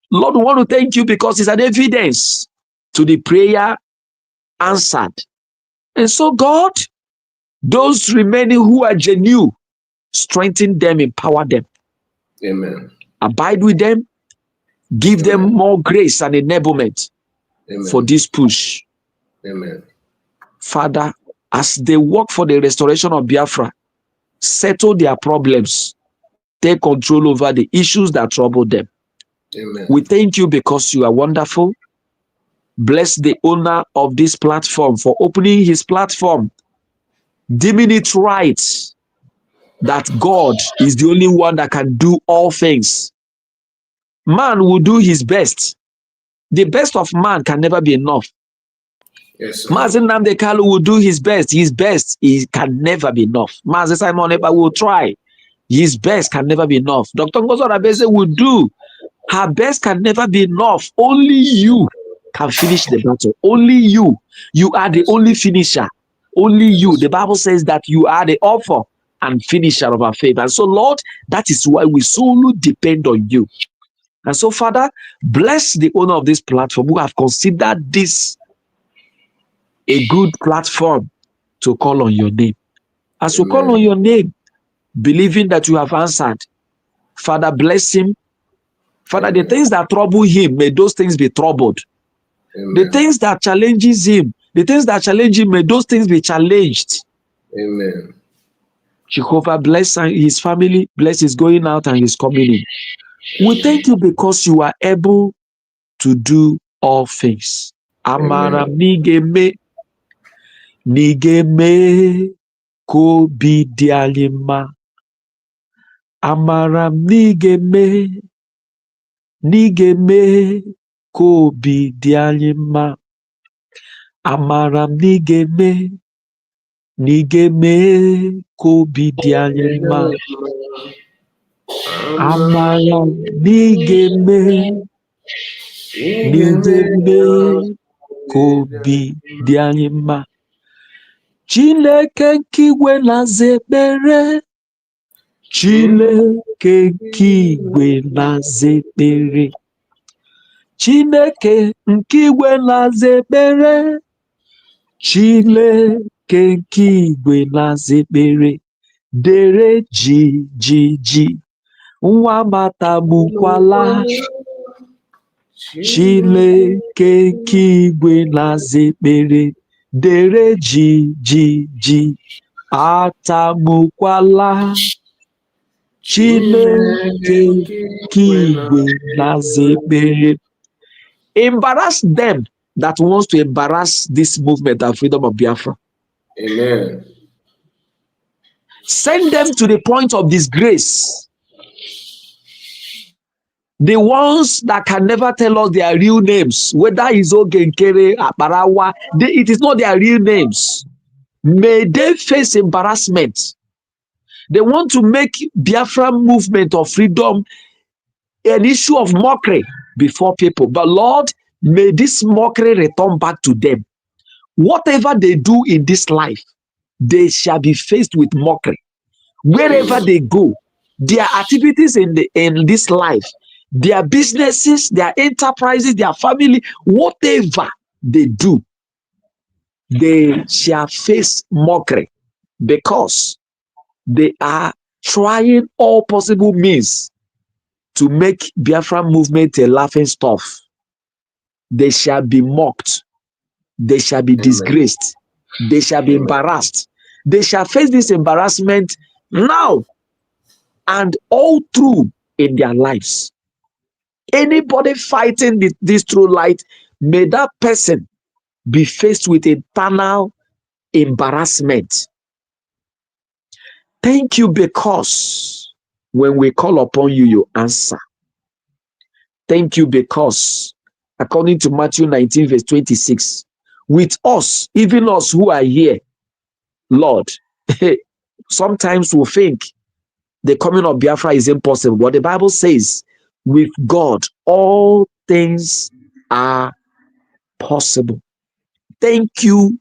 Lord, we want to thank you because it's an evidence to the prayer answered. And so, God, those remaining who are genuine, strengthen them, empower them. Amen. Abide with them, give them Amen. more grace and enablement Amen. for this push. Amen. Father, as they work for the restoration of Biafra, settle their problems, take control over the issues that trouble them. Amen. We thank you because you are wonderful. Bless the owner of this platform for opening his platform, deeming it right that God is the only one that can do all things. Man will do his best. The best of man can never be enough. Yes, sir. Mazi Nnamdi Kanu will do his best. His best can never be enough. Mazi Simon Ekpa will try. His best can never be enough. Dr. Ngozi Orabueze will do. Her best can never be enough. Only you can finish the battle. Only you. You are the only finisher. Only you. The Bible says that you are the author and finisher of our faith. And so, Lord, that is why we solely depend on you. And so, Father, bless the owner of this platform who have considered this a good platform to call on your name. As we call on your name, believing that you have answered, Father, bless him. Father, the things that trouble him, may those things be troubled. Amen. The things that challenges him, may those things be challenged. Amen. Jehovah, bless his family, bless his going out and his coming in. We thank you because you are able to do all things. Amara nigeme ko bidialima. Amara nigeme ko bidialima. Amara nigeme ko bidialima. Amara nigeme ko bidialima. Chineke nkigwe na-aza ekpere. Chineke nkigwe na-aza ekpere. Chineke nkigwe na-aza ekpere. Chineke kenke igwe na-azekpere dere ji nwa matagbukwala Chineke nke igwe na-aza ekpere dere ji atagbukwala Chineke nke igwe na-aza ekpere. Embarrass them that wants to embarrass this movement of freedom of Biafra. Amen. Send them to the point of disgrace. The ones that can never tell us their real names, whether it's Ogenkere, Aparawa, it is not their real names. May they face embarrassment. They want to make Biafra movement of freedom an issue of mockery before people. But Lord, may this mockery return back to them. Whatever they do in this life, they shall be faced with mockery. Wherever they go, their activities in this life, their businesses, their enterprises, their family, whatever they do, they shall face mockery because they are trying all possible means to make Biafra movement a laughing stock. They shall be mocked. They shall be disgraced. They shall be embarrassed. They shall face this embarrassment now and all through in their lives. Anybody fighting this true light, may that person be faced with eternal embarrassment. Thank you because when we call upon you, you answer. Thank you because, according to Matthew 19, verse 26, with us, even us who are here, Lord, sometimes we think the coming of Biafra is impossible, but the Bible says, with God, all things are possible. Thank you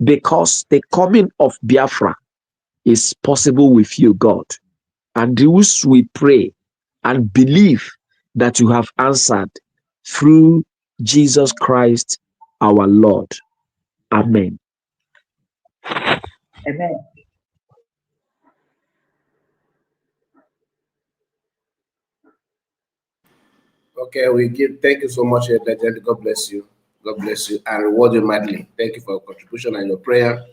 because the coming of Biafra is possible with you, God. And thus we pray and believe that you have answered through Jesus Christ our Lord. Amen. Amen. Okay, thank you so much, Legend. God bless you. God bless you and reward you mightily. Thank you for your contribution and your prayer.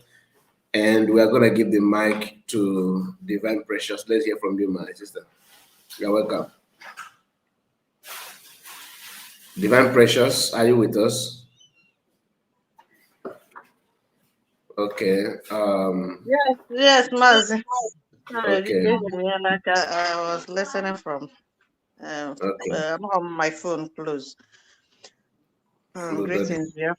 And we are going to give the mic to Divine Precious. Let's hear from you, my sister. You're welcome. Divine Precious, are you with us? Okay. Yes, Mazi. Sorry, Okay. like I was listening from. Okay. I'm on my phone close. Greetings, yeah.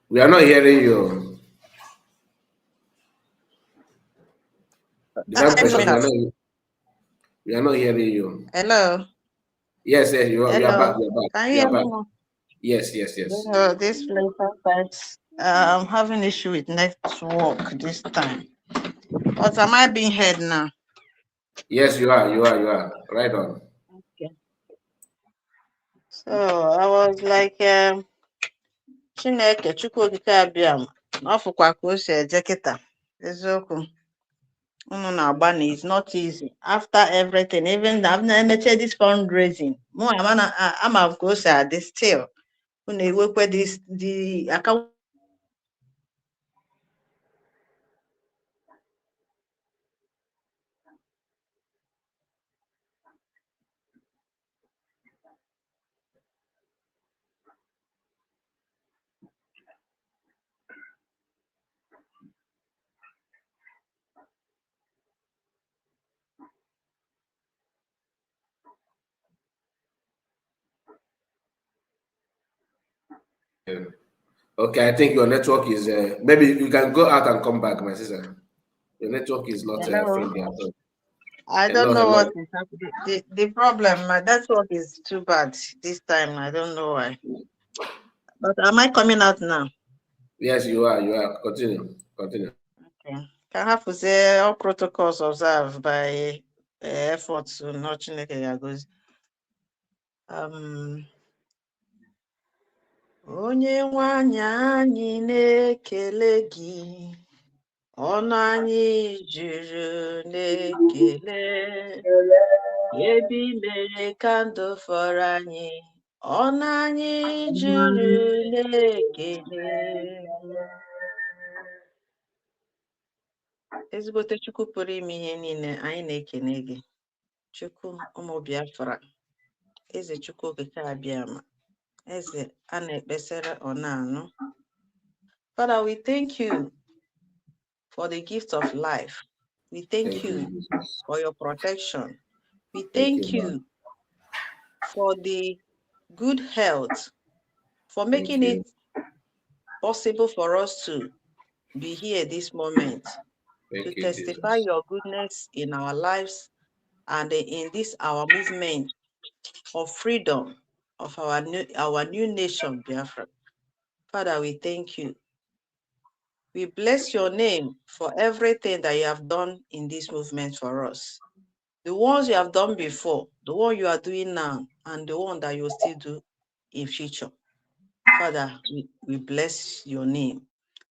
We are not hearing you. Divine Precious, we are not hearing you. Hello. Yes, you are back. Hello. You are back. Can you You hear are me back. now? Yes. This place sometimes I'm having issue with network this time. But am I being heard now? Yes, you are. You are. Right on. Okay. So I was like, Chineke Chukwu okike abịa ma ọ fụkwa ka o si eje kịta eziokwu unu na-agba is not easy after everything, even I've na-emeche this fundraising mụ ama ka o si adị still unu ewekwe this the account. Okay, I think your network is. Maybe you can go out and come back, my sister. Your network is not friendly at all. I don't know what is happening. The problem, my network is too bad this time. I don't know why. But am I coming out now? Yes, you are. You are. Continue. Okay. Can I have to say all protocols observed by efforts to not Ngozi. Onye nwanyị anyị na-ekele gị, ọnụ anyị juru na-ekele, ebe i mere ka ndụ fọrọ anyị, ọnụ anyị juru na-ekele. Ezigbote Chukwu pụrụ ime ihe niile, anyị na-ekele gị. Chukwu ụmụ Biafra, Eze Chukwu okike abịama, Eze a na-ekpesara ọ na-anụ. Father, we thank you for the gift of life. We thank you for your protection. We thank you for the good health, for making it possible for us to be here this moment, to testify your goodness in our lives and in this our movement of freedom of our new nation, Biafra. Father, we thank you. We bless your name for everything that you have done in this movement for us. The ones you have done before, the one you are doing now, and the one that you will still do in future. Father, we bless your name.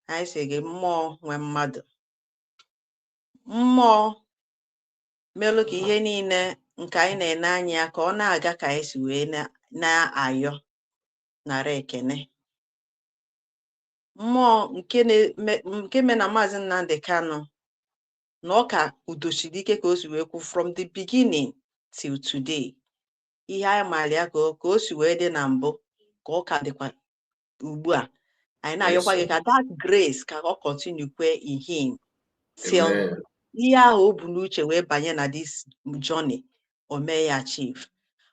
I say more when mother. More melu ka ihe niile nke anyị na-ene anya ka ọ na-aga ka anyị si wee na-ayọ nara ekene. Mmụọ nke me na Maazị Nnamdi Kanu na ọ ka udochiri ike ka o si wee kwu from the beginning till today. Ihe anyị maara ya ka o si wee dị na mbụ ka ọ ka dịkwa ugbu a. Anyị na-ayọkwa gị ka that grace ka ọ continue kwe in him till ihe ahụ o bu n'uche wee banye na this journey o mee ya achieve.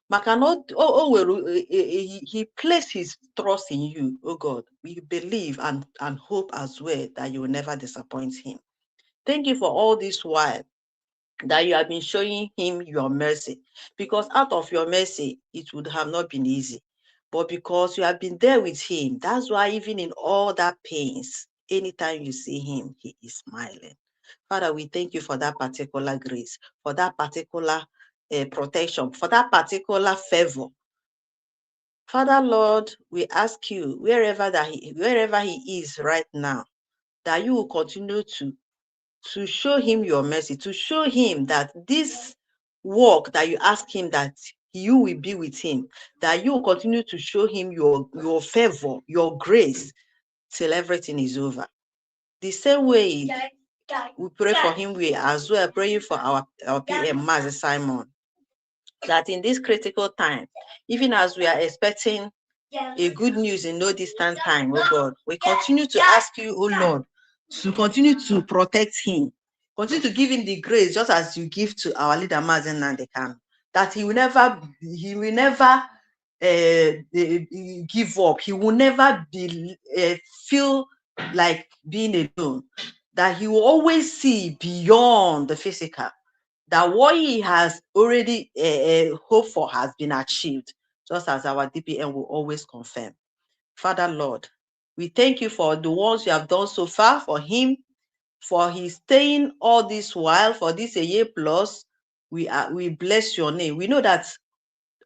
Maka na o were he placed his trust in you, oh God. We believe and hope as well that you will never disappoint him. Thank you for all this while that you have been showing him your mercy, because out of your mercy, it would have not been easy. But because you have been there with him, that's why even in all that pains, anytime you see him, he is smiling. Father, we thank you for that particular grace, for that particular protection, for that particular favor. Father, Lord, we ask you, wherever he is right now, that you will continue to show him your mercy, to show him that this work that you ask him, that you will be with him, that you will continue to show him your favor, your grace, till everything is over. The same way we pray for him, we as well praying for our PM, Mazi Simon, that in this critical time, even as we are expecting a good news in no distant time, oh God, we continue to ask you, oh Lord, to continue to protect him, continue to give him the grace, just as you give to our leader Mazi Nnamdi Kanu, that he will never give up. He will never feel like being alone, that he will always see beyond the physical, that what he has already hoped for has been achieved, just as our DPM will always confirm. Father, Lord, we thank you for the ones you have done so far for him, for his staying all this while, for this a year plus. We bless your name. We know that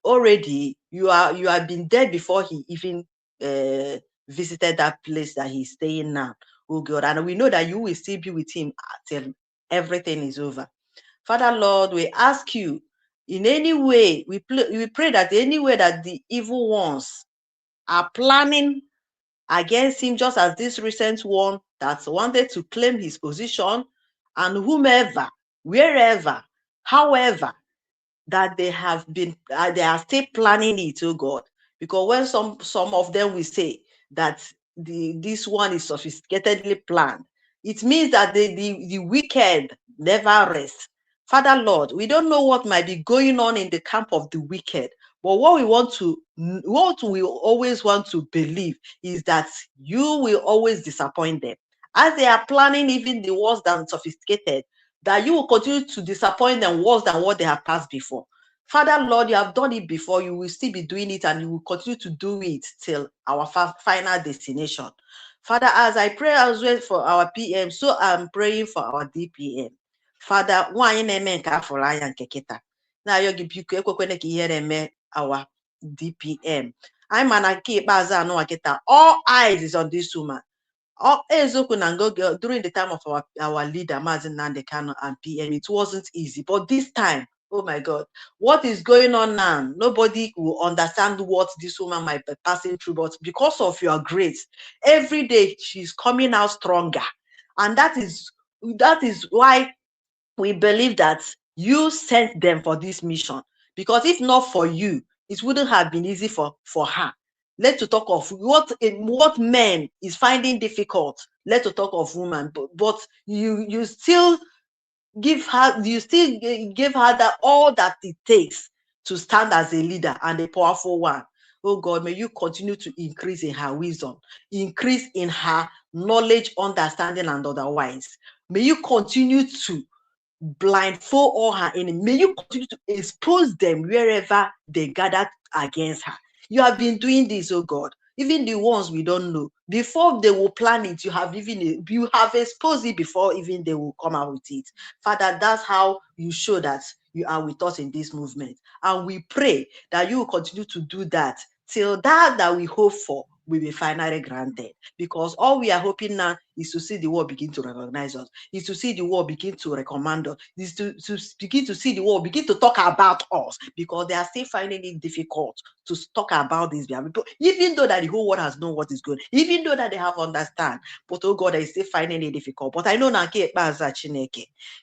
already you have been there before he even visited that place that he's staying now, oh God, and we know that you will still be with him till everything is over. Father, Lord, we ask you, in any way, we pray that any way that the evil ones are planning against him, just as this recent one that wanted to claim his position, and whomever, wherever, however, that they have been, they are still planning it, oh God. Because when some of them will say that this one is sophisticatedly planned, it means that the wicked never rest. Father, Lord, we don't know what might be going on in the camp of the wicked, but what we always want to believe is that you will always disappoint them. As they are planning even the worse than sophisticated, that you will continue to disappoint them worse than what they have passed before. Father, Lord, you have done it before, you will still be doing it, and you will continue to do it till our final destination. Father, as I pray as well for our PM, so I'm praying for our DPM. Father, why na MNK for lion keketa? Now you give you our DPM. I'm an Ekpa. All eyes is on this woman. During the time of our leader, Mazi Nnamdi Kanu and PM, it wasn't easy. But this time, oh my God, what is going on now? Nobody will understand what this woman might be passing through. But because of your grace, every day she's coming out stronger. And that is why we believe that you sent them for this mission. Because if not for you, it wouldn't have been easy for her. Let's talk of what men is finding difficult. Let's talk of women, but you still give her that all that it takes to stand as a leader and a powerful one. Oh God, may you continue to increase in her wisdom, increase in her knowledge, understanding, and otherwise. May you continue to blindfold all her enemies. May you continue to expose them wherever they gather against her. You have been doing this, oh God. Even the ones we don't know, before they will plan it, you have exposed it before even they will come out with it. Father, that's how you show that you are with us in this movement. And we pray that you will continue to do that till that we hope for will be finally granted. Because all we are hoping now is to see the world begin to recognize us, is to see the world begin to recommend us, is to begin to see the world begin to talk about us, because they are still finding it difficult to talk about these people, even though that the whole world has known what is good, even though that they have understand, but oh God, they still finding it difficult. But I know now,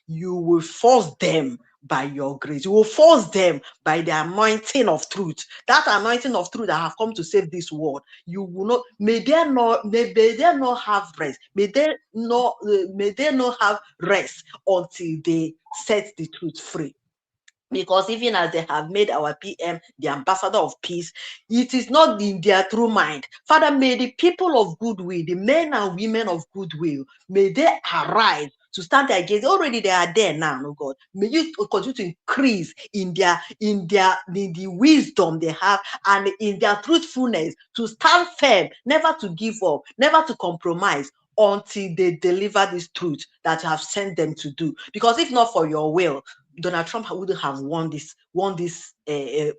you will force them by your grace. You will force them by the anointing of truth. That anointing of truth that have come to save this world. You will not. May they not have rest. May they not have rest until they set the truth free. Because even as they have made our PM the ambassador of peace, it is not in their true mind. Father, may the people of goodwill, the men and women of goodwill, may they arise to stand against. Already they are there now, oh God. May you continue to increase in the wisdom they have and in their truthfulness to stand firm, never to give up, never to compromise until they deliver this truth that you have sent them to do. Because if not for your will, Donald Trump wouldn't have won this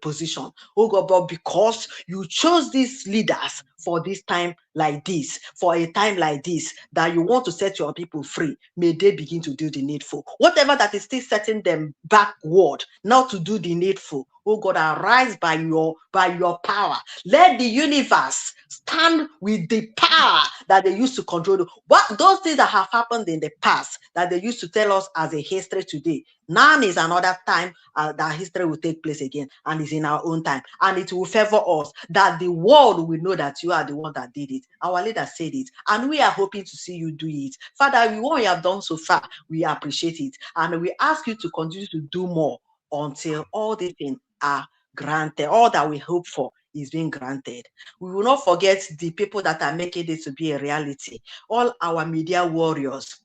position. Oh God, but because you chose these leaders for this time like this, for a time like this, that you want to set your people free, may they begin to do the needful. Whatever that is still setting them backward, now to do the needful. Oh God, arise by your power. Let the universe stand with the power that they used to control. Those things that have happened in the past that they used to tell us as a history today, now is another time that history will take place again, and it's in our own time, and it will favor us, that the world will know that you are the one that did it. Our leader said it, and we are hoping to see you do it. Father, what you have done so far, we appreciate it, and we ask you to continue to do more until all these things are granted. All that we hope for is being granted. We will not forget the people that are making it to be a reality. All our media warriors,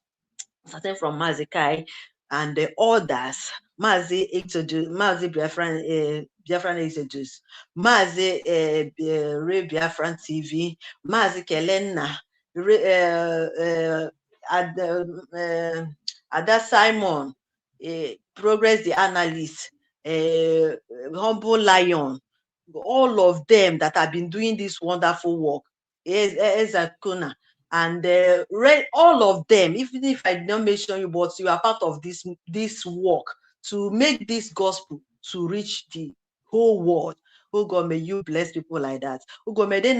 starting from Mazikai and the others, Mazi Biafran introduce, Mazi Ray Biafran TV, Mazi Kelenna, Ada Simon, Progress the Analyst, Humble Lion, all of them that have been doing this wonderful work, Ezakuna, and all of them, even if I don't mention you, but you are part of this work to make this gospel to reach the whole world. Oh God, may you bless people like that. Oh God, may they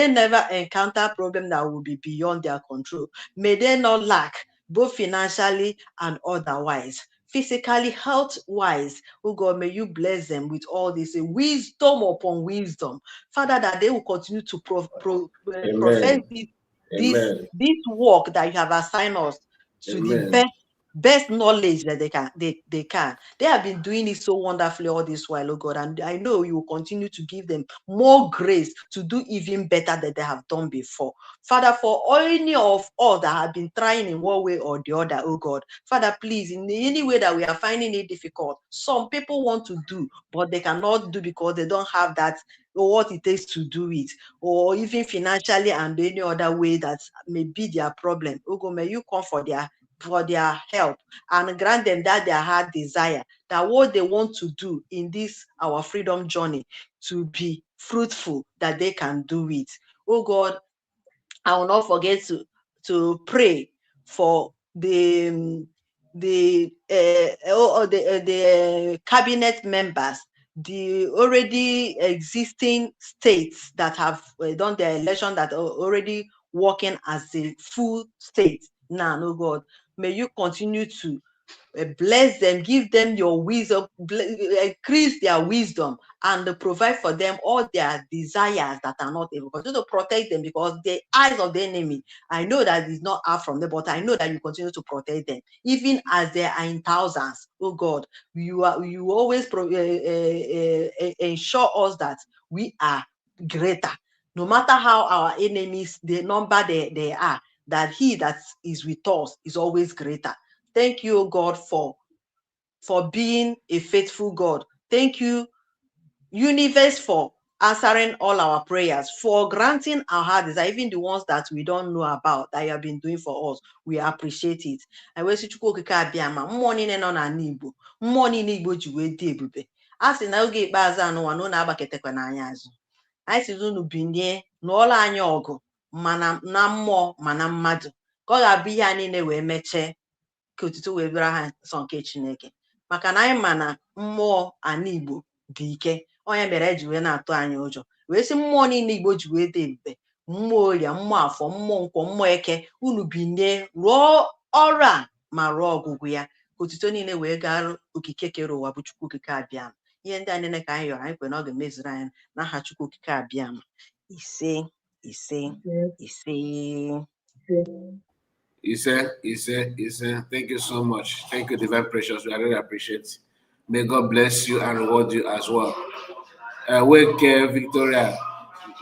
never encounter problem that will be beyond their control. May they not lack, both financially and otherwise. Physically, health-wise, oh God, may you bless them with all this wisdom upon wisdom. Father, that they will continue to profess this work that you have assigned us to the best knowledge that they can. They have been doing it so wonderfully all this while, oh God, and I know you will continue to give them more grace to do even better than they have done before. Father, for any of all that have been trying in one way or the other, oh God, Father, please, in any way that we are finding it difficult, some people want to do, but they cannot do because they don't have that or what it takes to do it, or even financially and any other way that may be their problem. Oh God, may you come for their for their help and grant them that their heart desire, that what they want to do in this our freedom journey to be fruitful, that they can do it. Oh God, I will not forget to pray for the cabinet members, the already existing states that have done their election, that are already working as a full state now. Oh God, may you continue to bless them, give them your wisdom, increase their wisdom, and provide for them all their desires that are not able. Continue to protect them, because the eyes of the enemy, I know that it's not out from them, but I know that you continue to protect them, even as they are in thousands. Oh God, you always ensure us that we are greater, no matter how our enemies, the number they are, that he that is with us is always greater. Thank you, God, for being a faithful God. Thank you, universe, for answering all our prayers, for granting our heart desire, even the ones that we don't know about, that you have been doing for us. We appreciate it. I wish you could morning and on an Igbo, morning Igbo ji wee dị ebube. A sị na oge ikpeazụ anụwa na ụnụ agbaketekwa n'anya azụ. Anyị sị unu binye n'ụlọ anyị ọgụ, mana na mmụọ ma na mmadụ, ka ọ ga-abụ ihe a niile wee mechie, ka otuto wee bịara ha nsọ nke Chineke. Maka na anyị ma na mmụọ ana Igbo dị ike, onye mere eji wee na-atụ anyị ụjọ, wee sị mmụọ niile Igbo ji wee dị ebube, mmụọ Oria, mmụọ Afọ, mmụọ Nkwọ, mmụọ Eke, unu binye rụọ ọrụ a ma rụọ ọgwụgwụ ya, ka otuto niile wee gaa okike kere ụwa bụ Chukwu okike abịa. Ihe ndị a niile ka anyị yọrọ, anyị kwe na ọ ga-emezuru anyị n'aha Chukwu okike abịa. Ise ise ise. Ise. Thank you so much. Thank you, Divine Precious. We really appreciate it. May God bless you and reward you as well. Wake Victoria,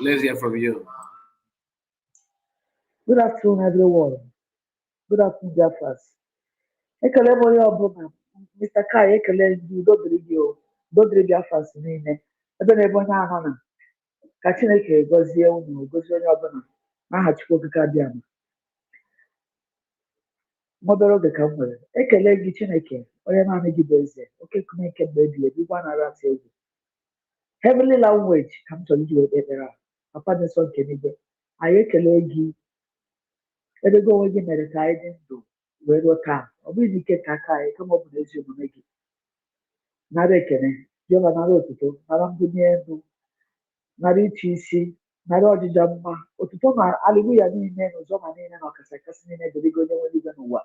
let's hear from you. Good afternoon, everyone. Good afternoon, Jeffers. Ekele m onye ọbụla, Mr. Kai, ekele ndị dodiri Jeffers niile, ebe na-ebe onye ahụ na ka Chineke gọzie unu, gọzie onye ọbụla n'aha Chukwu okike abịa. Obere oge ka m nwere ekele gị Chineke, onye naanị gị bụ eze, oke nkume nke mgbe ebighị ebi, gwa nara atụ egwu. Heavenly language ka m chọrọ iji wee kpekpere a, Papa dị nsọ nke n'igwe, anyị ekele gị ebe gị onwe gị mere ka anyị dị ndụ wee ruo taa. Ọ bụghị ike ka aka anyị, kama ọ bụ n'ezi omume gị. Nara ekele, Jehova, nara otuto, nara mbunye elu, nara ịchị isi, nara ọjịja mma, otuto na aleluya niile na ụzọ ma niile na ọkasị akasị niile dịrị gị onye nwere igwe n'ụwa.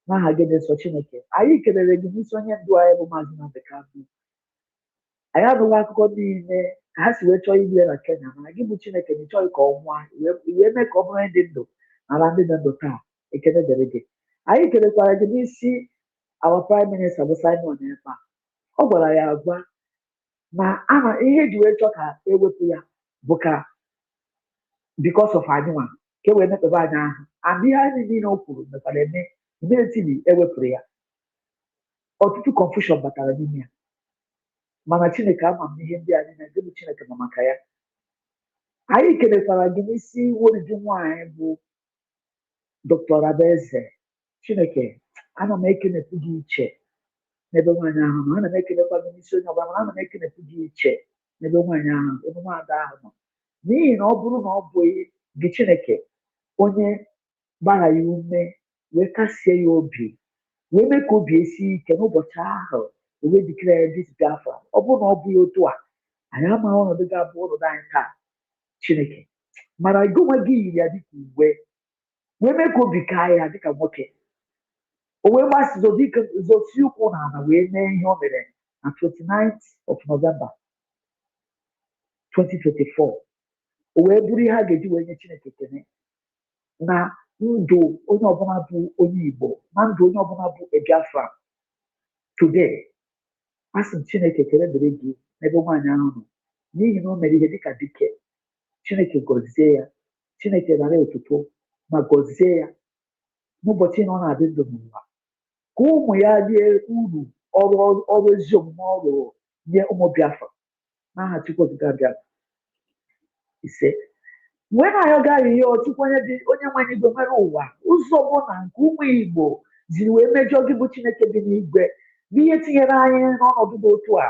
N'aha gị dị nsọ Chineke, anyị kelere gị n'isi onye ndu anyị bụ Maazị Nnamdi Kanu. Anyị anụghị akụkọ niile ka ha si wee chọọ igbu ya na Kenya, mana gị bụ Chineke na ị chọghị ka ọ nwụọ, wee mee ka ọ bụrụ ndị ndụ n'ala ndị dị ndụ taa. Ekele dịrị gị. Anyị kelekwara gị n'isi our Prime Minister bụ Simon Ekpa. Ọ gwara ya agwa na ama ihe eji wee chọọ ka ewepụ ya bụ ka because of anyịnwa ka e wee mekpebe anyị ahụ, and ihe anyị niile o kwuru mekwara eme immediately ewepụrụ ya. Ọtụtụ confusion batara n'ime ya, mana Chineke ama m ihe ndị a niile, gị bụ Chineke nọ maka ya. Anyị kelekwara gị n'isi weriju nwaanyị bụ Dr. Orabueze. Chineke, ana m ekenepụ gị iche n'ebe nwaanyị ahụ nọ, ana m ekenekwa gị n'isi onye ọbụla, mana ana m ekenepụ gị iche n'ebe nwaanyị ahụ, ebe nwaada ahụ nọ, n'ihi na ọ bụrụ na ọ bụghị gị Chineke onye gbara ya ume wee kasie ya obi, wee mee ka obi esi ike n'ụbọchị ahụ wee dikere ya dis Biafra, ọ bụrụ na ọ bụghị otu a, anyị amaghị ọnọdụ ga-abụ ọnọdụ anyị taa. Chineke, mana gị onwe gị yiri ya dịka uwe, wee mee ka obi kaa ya dịka nwoke, o wee zosi ụkwụ n'ala wee mee ihe o mere na 29th of November 2024. O wee bụrụ ihe a ga-eji wee nye Chineke ekele na ndụ onye ọbụla bụ onye Igbo, na ndụ onye ọbụla bụ a Biafra. Today, a sị m Chineke ekele dịrị gị n'ebe nwaanyị ahụ nọ, n'ihi na o mere ihe dịka dike. Chineke gọzie ya, Chineke nara otuto ma gọzie ya n'ụbọchị na ọ na-adị ndụ n'ụwa, ka ụmụ ya rie uru ọrụ ezi omume ọ rụrụ nye ụmụ Biafra. N'aha Chukwu okike abịa. Ise. Mgbe na-ayọ gara ihe Chukwu onye nwe igwe nwere ụwa, ụzọ ọbụla nke ụmụ Igbo ziri wee mejọ gị bụ Chineke dị n'igwe n'ihe tinyere anyị n'ọnọdụ dị otu a.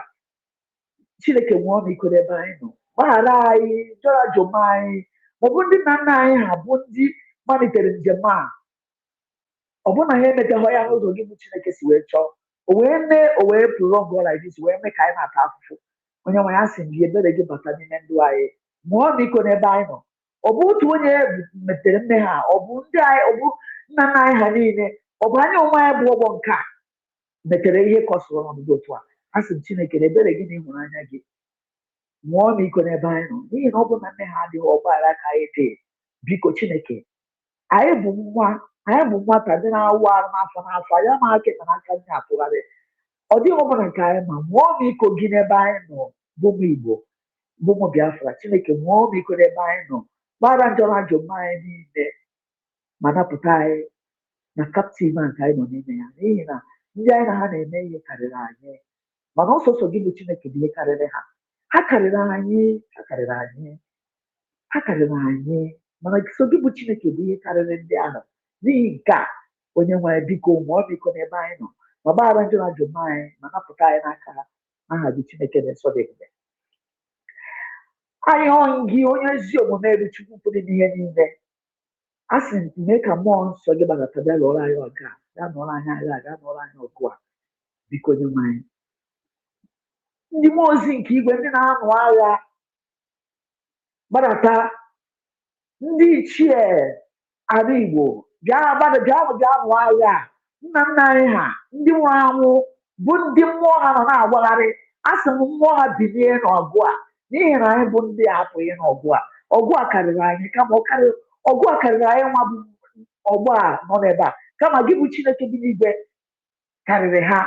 Chineke nwee ọmịiko n'ebe anyị nọ, gbaghara anyị jọrọ ajọma anyị, maọbụ ndị nna nna anyị ha bụ ndị malitere njem a, ọ bụrụ na ha emeteghị ya n'ụzọ gị bụ Chineke si wee chọọ, o wee prolong like this wee mee ka anyị na-ata afụfụ. Onye nwe ya sị gị ebere gị bata n'ime ndụ anyị, nwee ọmịiko n'ebe anyị nọ. Ọ bụ otu onye metere mme ha, ọ bụ ndị anyị, ọ bụ nna nna anyị ha niile, ọ bụ anyị onwe anyị bụ ọgbọ nke a metere ihe kọsụrụ ọnọdụ otu a. A sị m Chineke na ebere gị na ịhụnanya gị nwee ọmịiko n'ebe anyị nọ, n'ihi na ọ bụ na nne ha adịghị ọgbaghara ka anyị dị. Biko Chineke, anyị bụ nwata ndị na-awụ arụ n'afọ n'afọ, anyị amaghị keta n'aka ndị atụgharị. Ọ dịghị ọbụla nke anyị ma nwee ọmịiko gị n'ebe anyị nọ bụ ụmụ Igbo, bụ ụmụ Biafra. Chineke nwee ọmịiko n'ebe anyị nọ, gbara njọ na ajọ mma anyị niile, ma napụta anyị na kaptiv a nke anyị nọ n'ime ya, n'ihi na ndị anyị na ha na-eme ihe karịrị anyị, mana ọsọsọ gị bụ Chineke bụ ihe karịrị ha. Ha karịrị anyị, ha karịrị anyị, ha karịrị anyị, mana so gị bụ Chineke bụ ihe karịrị ndị ahụ. N'ihi nke a, onye nwe anyị biko nwee ọmịiko n'ebe anyị nọ, ma gbaghara njọ na ajọ mma anyị, ma napụta anyị n'aka ha. Aha gị Chineke na-eso dị ebube. Anyị gị onye ezi omume elu Chukwu pụrụ ime ihe niile, a sị m mee ka mmụọ nsọ gị gbadata bịa lụọrọ anyị ọgụ a, gaa nụọrọ anyị agha, gaa nụọrọ anyị ọgụ a. Biko onye nwe anyị, ndị mmụọ ozi nke igwe ndị na-anụ agha gbadata, ndị ichie ala Igbo bịa nụ agha. Nna nna anyị ha ndị nwụrụ anwụ bụ ndị mmụọ ha nọ na-agbagharị, a sị m mmụọ ha bilie n'ọgụ a, n'ihi na anyị bụ ndị apụghị n'ọgụ a. Ọgụ a karịrị anyị, kama ọgụ a karịrị anyị nwa bụ ọgbọ a nọ n'ebe a, kama gị bụ Chineke dị n'igwe karịrị ha,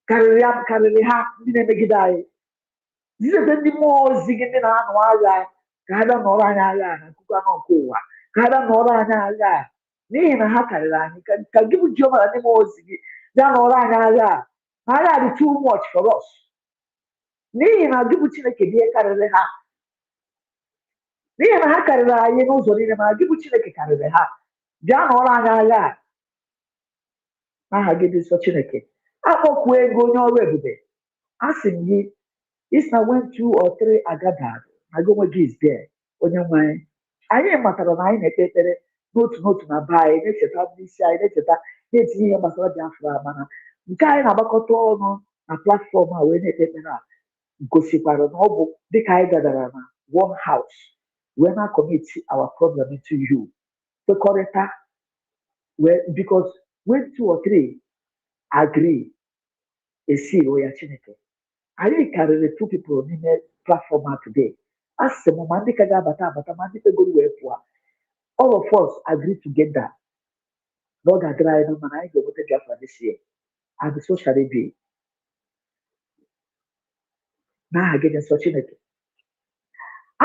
karịrị ha ndị na-emegide anyị. Zitete ndị mmụọ ozi gị ndị na-anụ agha ka ha bịa nọrọ anyị agha na nkuku anọ nke ụwa, ka ha bịa nọrọ anyị agha, n'ihi na ha karịrị anyị. Ka gị bụ Jehova na ndị mmụọ ozi gị bịa nọrọ anyị agha, na agha dị too much for us, n'ihi na gị bụ Chineke bụ ihe karịrị ha, n'ihi na ha karịrị anyị n'ụzọ niile, mana gị bụ Chineke karịrị ha. Bịa nọrọ anyị agha n'aha gị dị nsọ Chineke. Akpọkwuo ego onye ọrụ ebube, a sị m gị, isi na when 2 or 3 are gathered, na gị onwe gị is there. Onye nwe anyị, anyị matara na anyị na-ekpe ekpere n'otu n'otu na be anyị, na-echeta ndị isi anyị, na-etinye ihe gbasara Biafra, mana nke anyị na-agbakọta ọnụ na platfọm a wee na-ekpe ekpere a gosikwara na ọ bụ dịka anyị gadara na one house wee na-akọmiti our problem into you, kwekọrịta, because when 2 or 3 agree, esiro ya Chineke. Anyị karịrị 2 people n'ime platform a today. A sị m ma ndị ka ga-abata abata, ma ndị kpegoro wee pụọ, all of us agree together na ọ ga-adịrị anyị na mana anyị ga-enweta Biafra this year, and so shall it be. N'aha gị dị nsọ Chineke.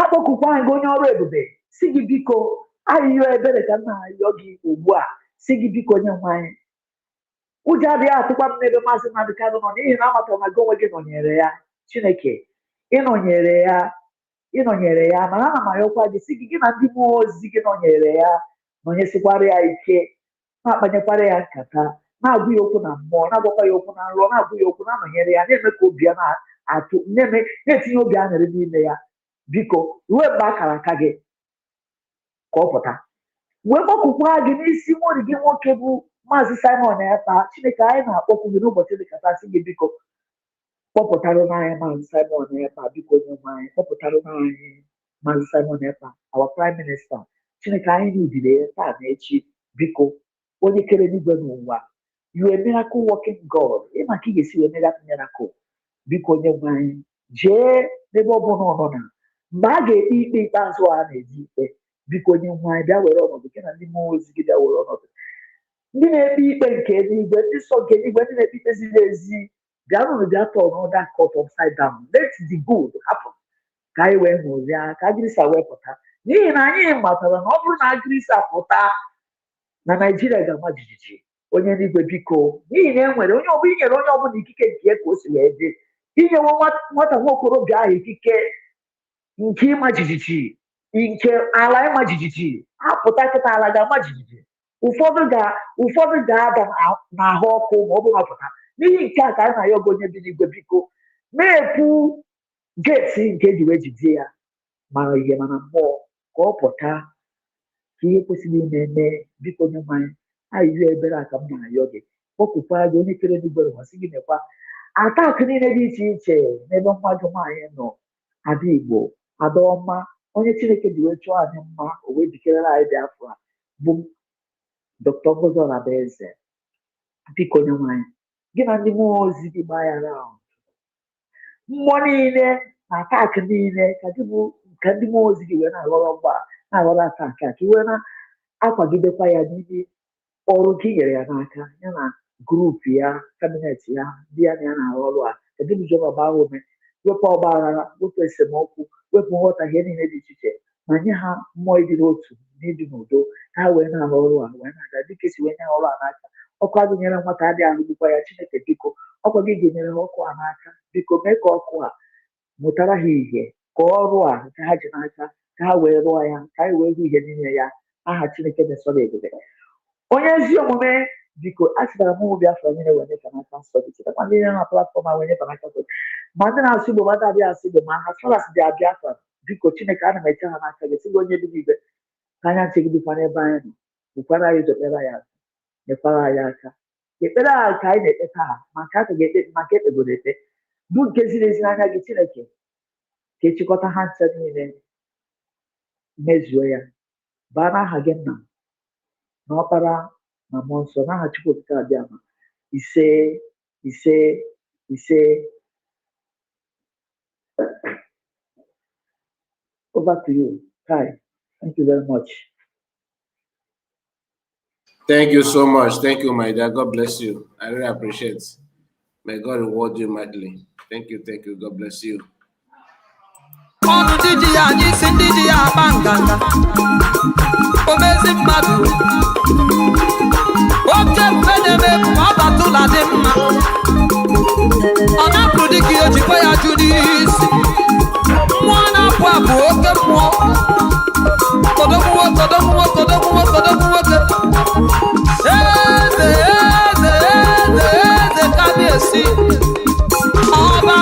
Akpọkụkwa anyị onye ọrụ ebube, si gị biko, arịrịọ ebere ka nna arịọ gị ugbu a, si gị biko onye nwe anyị, ụjọ adịghị atụkwa m n'ebe Maazị Nnamdi Kanu nọ, n'ihi na amatara na gị onwe gị nọnyere ya. Chineke, ịnọnyere ya, mana ana m arịọkwa gị si gị na ndị mmụọ ozi gị nọnyere ya, nọnyesikwara ya ike, na-akpanyekwara ya nkata, na-agụ ya okwu na mmụọ, na-agwakwa ya okwu na nrọ, na-agụ ya okwu, na-anọnyere ya, na-eme ka obi ya na-atụ, na-etinye obi aṅụrị n'ime ya. Biko ruo mgbe akara aka gị ka ọ pụta, wee kpọkụkwa gị n'isi nwori gị nwoke bụ Maazị Simon Ekpa. Chineke, anyị na-akpọkwu gị n'ụbọchị dị kachasị gị, biko kpọpụtara n'anya Maazị Simon Ekpa. Biko onye nwe anyị, kpọpụtara n'anyị Maazị Simon Ekpa, our prime minister. Chineke, anyị n'udire ya taa na echi. Biko onye kere n'igwe n'ụwa, you a miracle working God, ịma ka ị ga-esi wee miracle. Biko onye nwe anyị, jee n'ebe ọ bụla ọ nọ na mgbe a ga-ekpe ikpe ikpeazụ a na-eji ikpe. Biko onye nwe anyị, bịa were ọnọdụ gị na ndị mmụọ ozi gị, bịa were ọnọdụ ndị na-ekpe ikpe nke eluigwe, ndị nsọ nke eluigwe, ndị na-ekpe ikpe ziri ezi. Bịa nụrụ, bịa tọọ n'ọda court upside down, let the good happen, ka anyị wee ṅụrịa, ka agịrịsa wee pụta, n'ihi na anyị matara na ọ bụrụ na agịrịsa pụta na Naijiria ga-ama jijiji. Onye n'igwe biko, n'ihi na inyere onye ọbụla ikike nke ka o si wee dị, inyewe nwata nwa okorobịa ahụ ikike nke ịma jijiji, nke ala ịma jijiji, apụta kịta ala ga-ama jijiji. ụfọdụ ga-ada n'ahụ ọkụ ma ọ bụrụ ọpụta n'ihi nke a ka anyị na-ayọ gị onye bi n'igwe biko na-ekwu geeti nke eji wee jide ya mara ihe mana mmụọ ka ọ pụta ka ihe kwesịrị ime mee biko onye mmanya ayịyọ ebere a ka m na-ayọ gị kpọpụkwa gị onye kere n'igwe rụmasị gị mekwa atak niile dị iche iche n'ebe mmadụ nwaanyị nọ ada igbo ada ọma onye chineke ji wee chụọ anyị mma o wee jikerela anyị Biafra bụ Dr. Ngozi Orabueze biko onye nwanyị gị na ndị mmụọ ozi gị gbaa ya raụnd mmụọ niile na atak niile ka ndị mmụọ ozi gị wee na-aghọrọ na-aghọrọ atak a ka i wee na-akwagidekwa ya n'ime ọrụ gị nyere ya n'aka ya na grupu ya kabinet ya ndị ya na ya na-arụ ọrụ a kedu ụjọba gbaa ume wepụ ọgba aghara wepụ esemokwu wepụ nghọtahie niile dị iche iche ma nye ha mmụọ ịdị n'otu na ịdị n'udo ka ha wee na-arụ ọrụ a wee na-aga dịka esi wee nye ha ọrụ a n'aka ọkụ agụnyere nwata adịghị ahụgbukwa ya Chineke biko ọkwa gị ga-enyere ha ọkụ a n'aka biko mee ka ọkụ a mụtara ha ihe ka ọrụ a nke ha ji n'aka ka ha wee rụọ ya ka anyị wee hụ ihe n'ime ya aha Chineke na-esọrọ ebube onye ezi omume biko a sịtara m ụmụ Biafra niile wee nyefe n'aka nsọ gị chetakwa ndị niile na platfọm a wee nyefe n'aka nsọ gị ma ndị na-asụ Igbo ma ndị abịa asụ Igbo ma ha sọlas dị Biafra biko Chineke ana m eche ha n'aka gị sịgị onye bi n'igwe ka anya nche gị dịkwa n'ebe anyị nọ bụkwara anyị ụzọ ya nyekwara anyị aka ekpere a ka anyị na-ekpe taa ma nke aka ga-ekpe ma nke ekpegoro ekpe bụ nke ziri ezi n'anya gị Chineke ka echịkọta ha nche niile mezuo ya baa n'aha gị nna na ọkpara na mmụọ nsọ n'aha Chukwu okike abịa ma ise ise ise. Over to you, Kai. Thank you very much. Thank you so much. Thank you, my dear. God bless you. I really appreciate it. May God reward you mightily. Thank you. Thank you. God bless you. ọnụ ndị ji ya anyị isi ndị ji ya akpa nganga omezi mmadụ oke mgbe na-eme ọ batụla dị mma ọ na-apụrụ dị ka ihe ojikwa ya jụ n'isi mmụọ na-apụ apụ oke mmụọ kodogwu nwoke eze ka na-esi ọba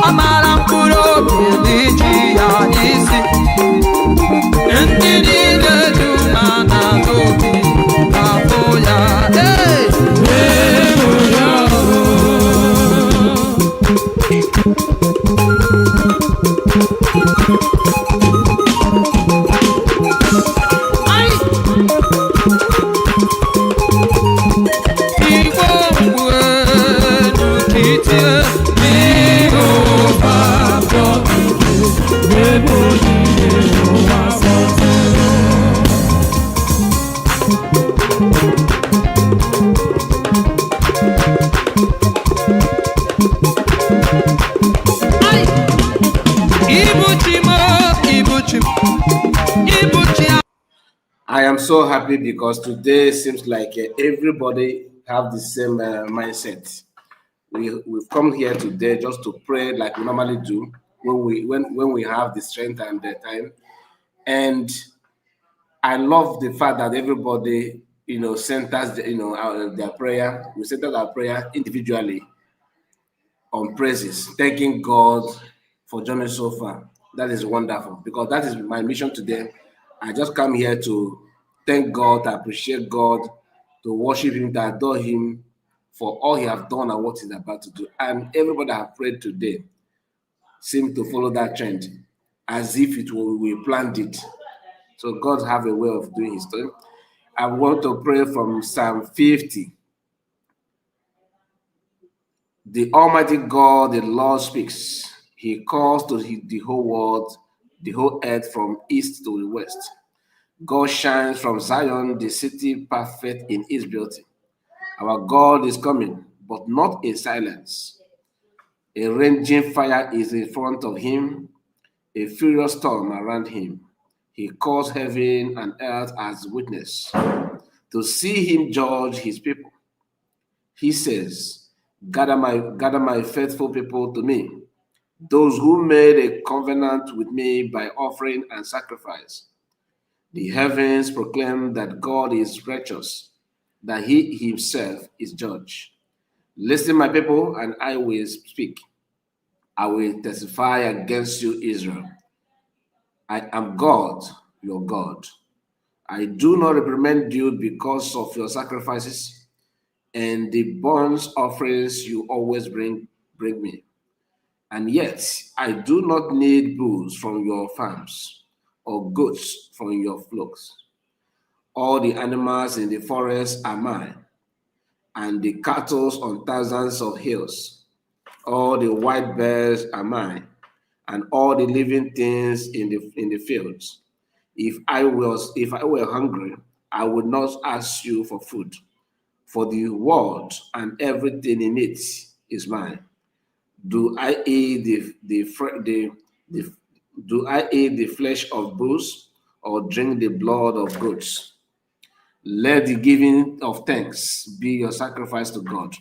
amara mkpụrụ obi dị ji ya isi ndị niile dị na n'obi afọ ya I am so happy because today seems like everybody have the same mindset. We've come here today just to pray like we normally do when we have the strength and the time. And I love the fact that everybody centers their prayer. We center our prayer individually on praises, thanking God for journey so far. That is wonderful because that is my mission today. I just come here to thank God, to appreciate God, to worship Him, to adore Him for all He has done and what He's about to do. And everybody that have prayed today seem to follow that trend as if we planned it. So God have a way of doing His thing. I want to pray from Psalm 50. The Almighty God, the Lord speaks. He calls to the whole world, the whole earth from east to the west. God shines from Zion, the city perfect in its beauty. Our God is coming, but not in silence. A raging fire is in front of Him, a furious storm around Him. He calls heaven and earth as witness to see Him judge His people. He says, gather my faithful people to me, those who made a covenant with me by offering and sacrifice. The heavens proclaim that God is righteous, that he himself is judge. Listen, my people, and I will speak. I will testify against you, Israel. I am God, your God. I do not reprimand you because of your sacrifices and the burnt offerings you always bring me. And yet, I do not need bulls from your farms or goats from your flocks. All the animals in the forest are mine, and the cattle on thousands of hills. All the white bears are mine, and all the living things in the fields. If I were hungry, I would not ask you for food, for the world and everything in it is mine. Do I eat the do I eat the flesh of bulls or drink the blood of goats? Let the giving of thanks be your sacrifice to God,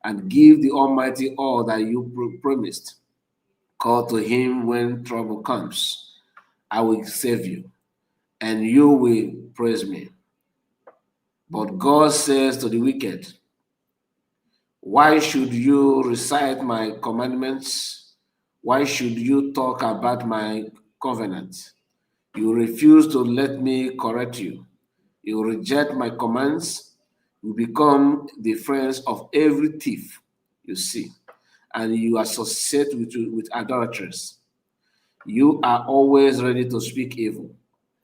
and give the Almighty all that you promised. Call to him when trouble comes. I will save you, and you will praise me. But God says to the wicked, why should you recite my commandments? Why should you talk about my covenant? You refuse to let me correct you. You reject my commands. You become the friends of every thief you see, and you associate with idolaters. You are always ready to speak evil.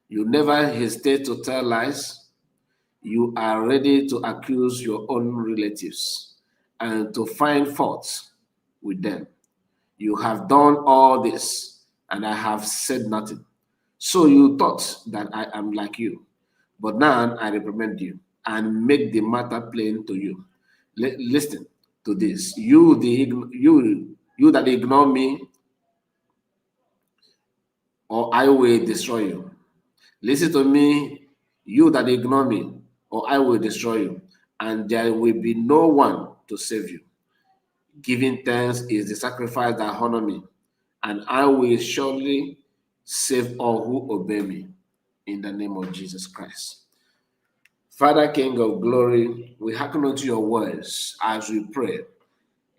You never hesitate to tell lies. You are ready to accuse your own relatives and to find fault with them. You have done all this, and I have said nothing. So you thought that I am like you. But now I reprimand you and make the matter plain to you. Listen to this. You that ignore me, or I will destroy you. Listen to me, you that ignore me, or I will destroy you, and there will be no one to save you. Giving thanks is the sacrifice that honor me, and I will surely save all who obey me. In the name of Jesus Christ. Father, King of glory, we hearken unto your words as we pray.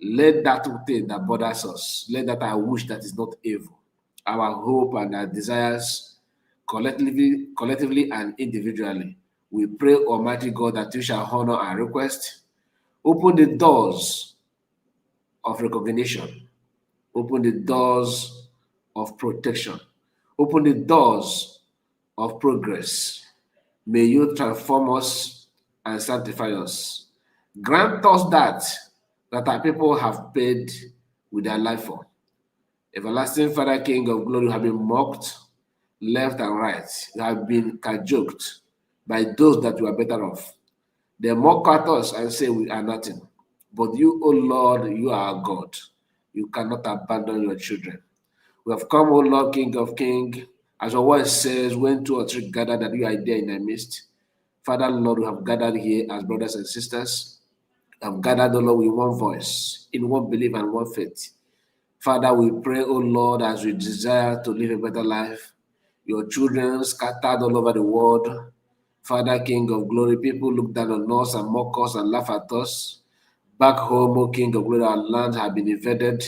Let that thing that bothers us, let that our wish that is not evil, our hope and our desires, collectively and individually. We pray, Almighty God, that you shall honor our request. Open the doors of recognition. Open the doors of protection. Open the doors of progress. May you transform us and sanctify us. Grant us that our people have paid with their life for. Everlasting Father, King of glory, you have been mocked left and right. You have been cajoled by those that you are better off. They mock at us and say we are nothing. But you, O Lord, you are God. You cannot abandon your children. We have come, O Lord, King of kings, as your word says, when two or three gather, that you are there in their midst. Father, Lord, we have gathered here as brothers and sisters. We have gathered, O Lord, with one voice, in one belief and one faith. Father, we pray, O Lord, as we desire to live a better life. Your children scattered all over the world. Father, King of glory, people look down on us and mock us and laugh at us. Back home, O King of glory, our land has been invaded.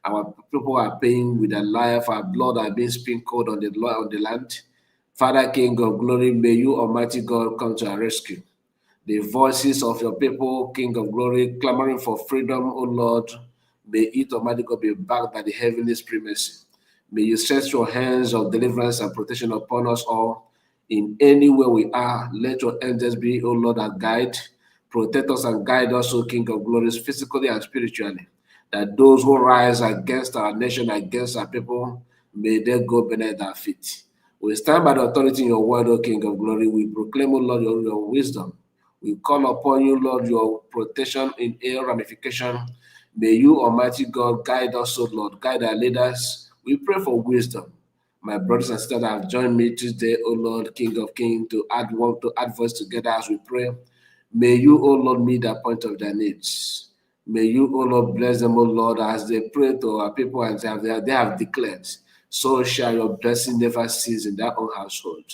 Our people are paying with their life. Our blood are being sprinkled on the land. Father, King of glory, may you, Almighty God, come to our rescue. The voices of your people, King of glory, clamoring for freedom, O Lord, may it, Almighty God, be backed by the heavenly supremacy. May you stretch your hands of deliverance and protection upon us all. In any way we are, let your angels be, O Lord, our guide. Protect us and guide us, O King of glories, physically and spiritually. That those who rise against our nation, against our people, may they go beneath our feet. We stand by the authority in your word, O King of glory. We proclaim, O Lord, your wisdom. We call upon you, Lord, your protection in all ramification. May you, Almighty God, guide us, O Lord, guide our leaders. We pray for wisdom. My brothers and sisters that have joined me today, O Lord, King of Kings, to add voice together as we pray. May you, O Lord, meet the point of their needs. May you, O Lord, bless them, O Lord, as they pray to our people and they have declared. So shall your blessing never cease in their own household.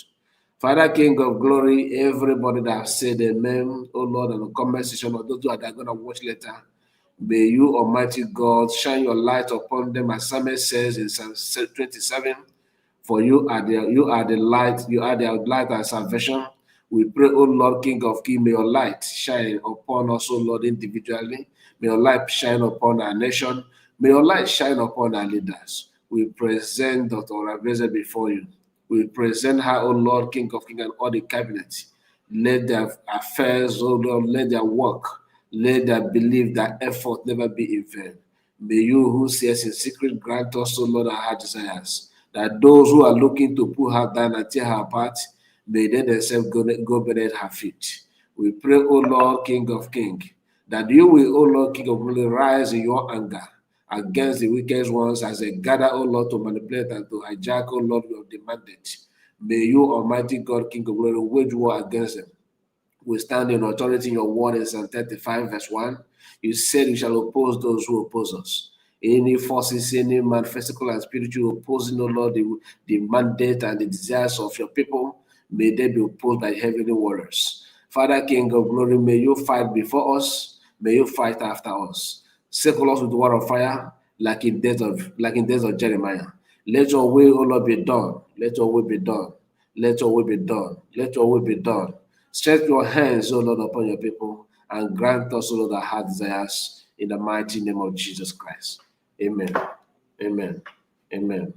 Father, King of glory, everybody that have said amen, O Lord, and the comment section of those who are going to watch later, may you, Almighty God, shine your light upon them, as Psalmist says in Psalm 27. For you are the light, you are the light and salvation. We pray, O Lord, King of Kings, may your light shine upon us, O Lord, individually. May your light shine upon our nation. May your light shine upon our leaders. We present Dr. Orabueze before you. We present her, O Lord, King of Kings, and all the cabinet. Let their affairs, O Lord, let their work, let their belief, their effort never be in vain. May you who says in secret grant us, O Lord, our heart desires, that those who are looking to pull her down and tear her apart, may they themselves go beneath her feet. We pray, O Lord, King of Kings, that you will, O Lord, King of Glory, rise in your anger against the wicked ones as they gather, O Lord, to manipulate and to hijack, O Lord, your mandate. May you, Almighty God, King of Glory, wage war against them. We stand in authority in your word in Psalm 35, verse 1. You said you shall oppose those who oppose us. Any forces, any man, physical and spiritual, opposing, O Lord, the mandate and the desires of your people, may they be opposed by heavenly warriors. Father, King of glory, may you fight before us, may you fight after us. Circle us with the word of fire, like in days of Jeremiah. Let your will, O Lord, be done. Let your will be done. Let your will be done. Let your will be done. Stretch your hands, O Lord, upon your people, and grant us, O Lord, our heart desires in the mighty name of Jesus Christ. Amen. Amen. Amen.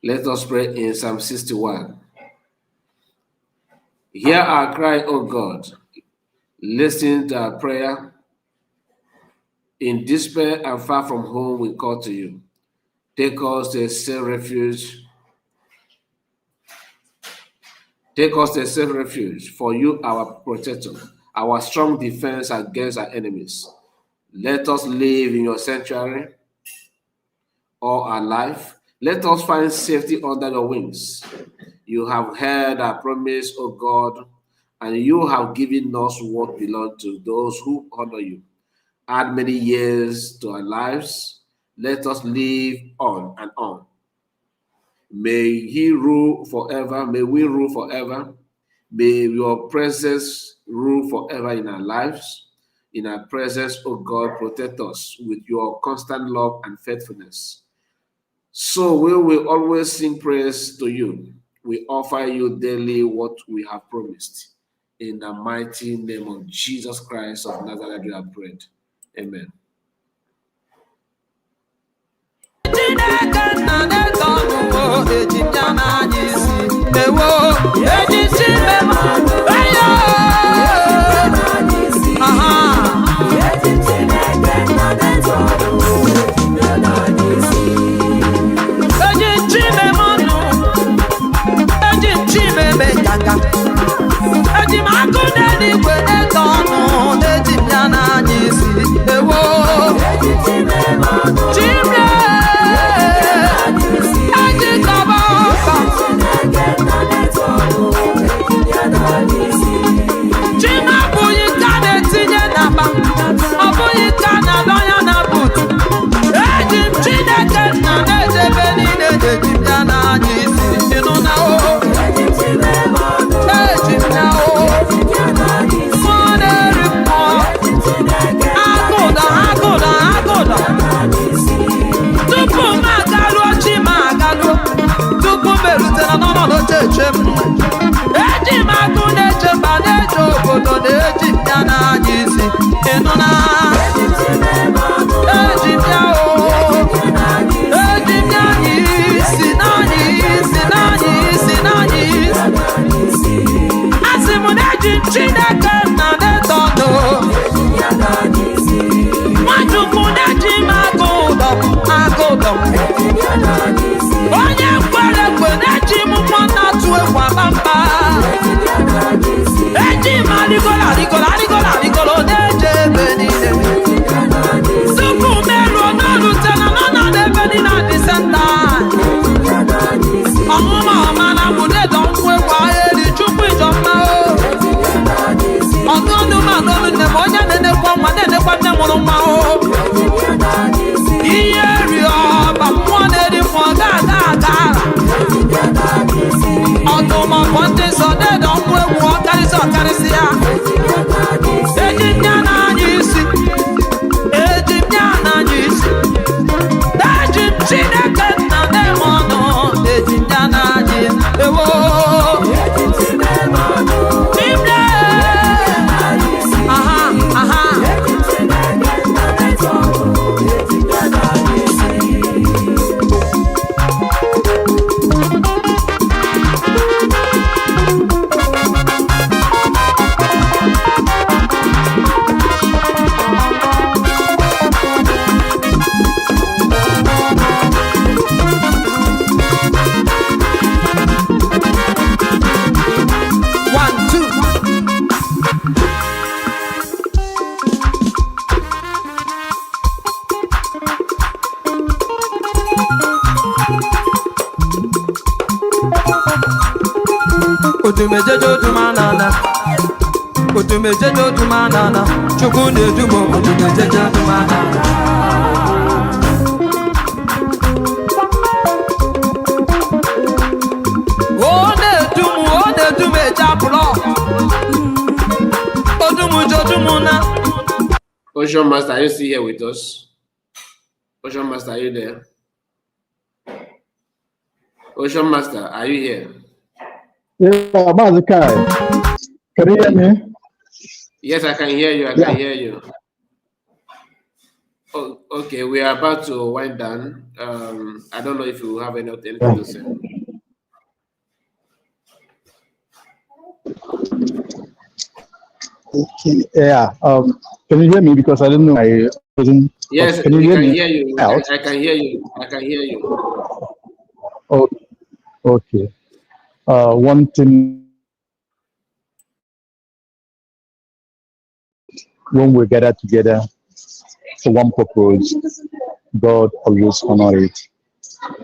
Let us pray in Psalm 61. Hear our cry, O God. Listen to our prayer. In despair and far from home, we call to you. Take us to a safe refuge. Take us to a safe refuge, for you, our protector, our strong defense against our enemies. Let us live in your sanctuary all our life. Let us find safety under your wings. You have heard our promise, O God, and you have given us what belongs to those who honor you. Add many years to our lives. Let us live on and on. May he rule forever. May we rule forever. May your presence rule forever in our lives. In our presence, O God, protect us with your constant love and faithfulness. So we will always sing praise to you. We offer you daily what we have promised. In the mighty name of Jesus Christ of Nazareth, we have prayed. Amen. Ocean Master, are you still here with us? Ocean Master, are you there? Ocean Master, are you here? Yeah, Mazikai. Can you hear me? Yes, I can hear you. I can hear you. Oh, okay, we are about to wind down. I don't know if you have anything to say. Okay, yeah. Can you hear me? Because I don't know. I wasn't. Yes, can you hear me? Hear you. Out? I can hear you. I can hear you. Oh, okay. One thing, when we gather together for one purpose, God always honors it.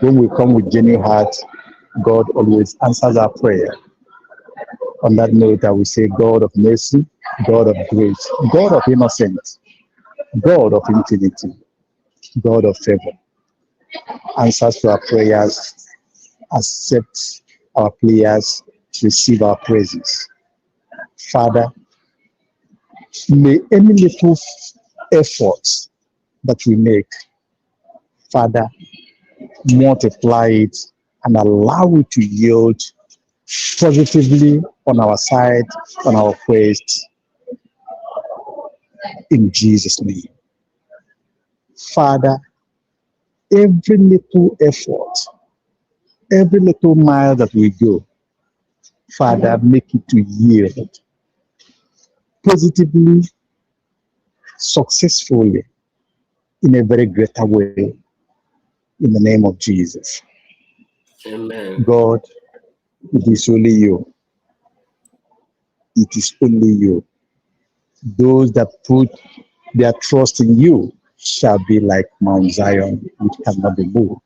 When we come with genuine heart, God always answers our prayer. On that note, I will say, God of mercy, God of grace, God of innocence, God of infinity, God of favor, answers to our prayers, accept our prayers, receive our praises. Father, may any little effort that we make, Father, multiply it, and allow it to yield positively on our side, on our quest, in Jesus' name. Father, every little effort, every little mile that we go, Father, make it to yield positively, successfully, in a very greater way, in the name of Jesus. Amen. God, it is only you. It is only you. Those that put their trust in you shall be like Mount Zion, which cannot be moved.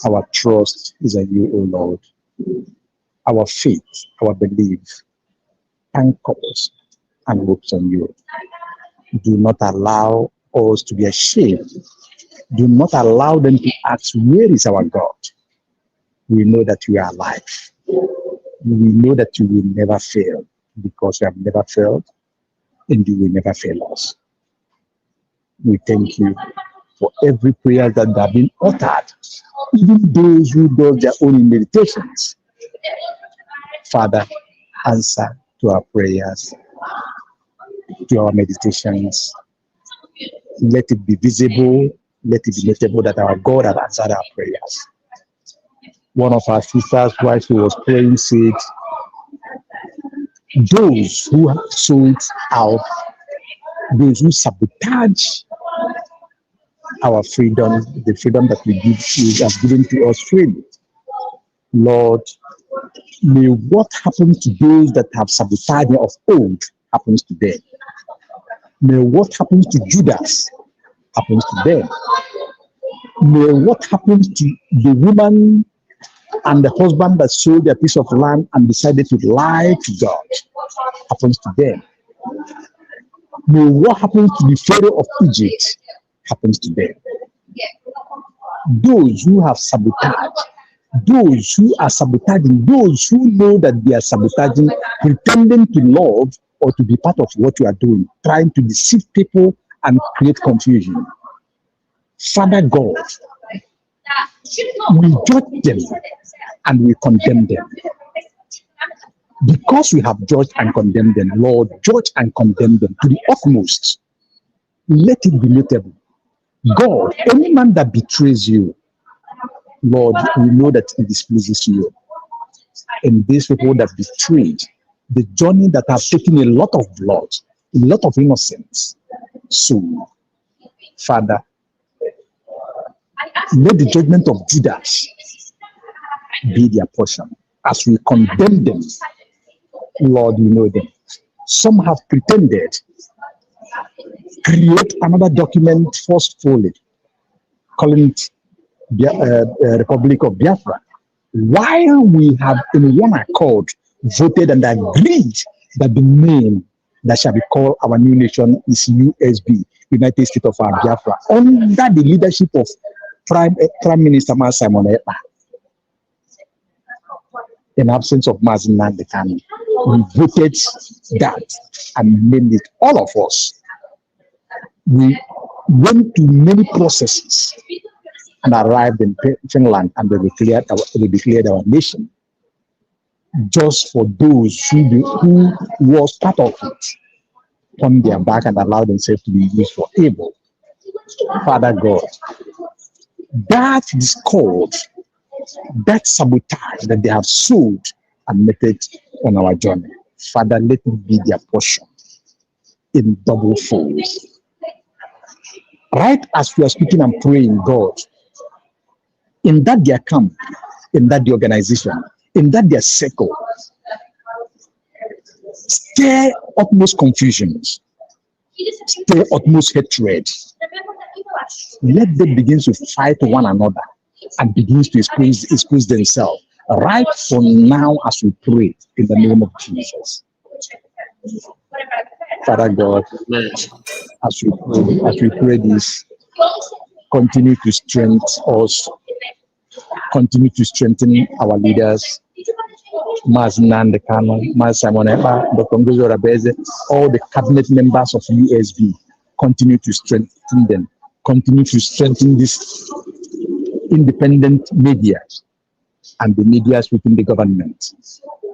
Our trust is in you, O Lord. Our faith, our belief, anchors and hopes on you. Do not allow us to be ashamed. Do not allow them to ask, where is our God? We know that you are alive. We know that you will never fail, because you have never failed and you will never fail us. We thank you for every prayer that have been uttered, even those who do their own meditations. Father, answer to our prayers, to our meditations. Let it be visible, let it be notable that our God has answered our prayers. One of our sisters, while she was praying, said, those who have sold out, those who sabotage our freedom, the freedom that we give, you have given to us freely. Lord, may what happens to those that have sabotaged of old happens to them. May what happens to Judas happens to them. May what happens to the woman and the husband that sold their piece of land and decided to lie to God happens to them. May what happens to the Pharaoh of Egypt happens to them. Those who have sabotaged, those who are sabotaging, those who know that they are sabotaging, pretending to love or to be part of what you are doing, trying to deceive people and create confusion. Father God, we judge them and we condemn them. Because we have judged and condemned them, Lord, judge and condemn them to the utmost. Let it be notable. God, any man that betrays you, Lord, we know that it displeases you. And these people that betrayed, the journey that have taken a lot of blood, a lot of innocence. So, Father, let the judgment of Judas be their portion. As we condemn them, Lord, you know them. Some have pretended, create another document forcefully, calling it Republic of Biafra, while we have in one accord voted and agreed that the name that shall be called our new nation is USB, United States of Biafra, under the leadership of Prime Minister Simon Ekpa. In absence of Mazin Nandekani, we voted that and named it, all of us. We went to many processes and arrived in Finland, and they declared our nation. Just for those who was part of it, turned their back and allowed themselves to be used for evil. Father God, that discord, that sabotage that they have sowed and made on our journey, Father, let it be their portion in double fold. Right as we are speaking and praying, God, in that their camp, in that the organization, in that their circle, stir utmost confusions, stir utmost hatred. Let them begin to fight one another and begin to expose themselves. Right from now, as we pray in the name of Jesus. Father God, as we pray this, continue to strengthen us, continue to strengthen our leaders, Mas Nandekano, Mas Simon Ekpa, Dr. Ngozi Orabueze, all the cabinet members of USB. Continue to strengthen them. Continue to strengthen this independent media and the medias within the government.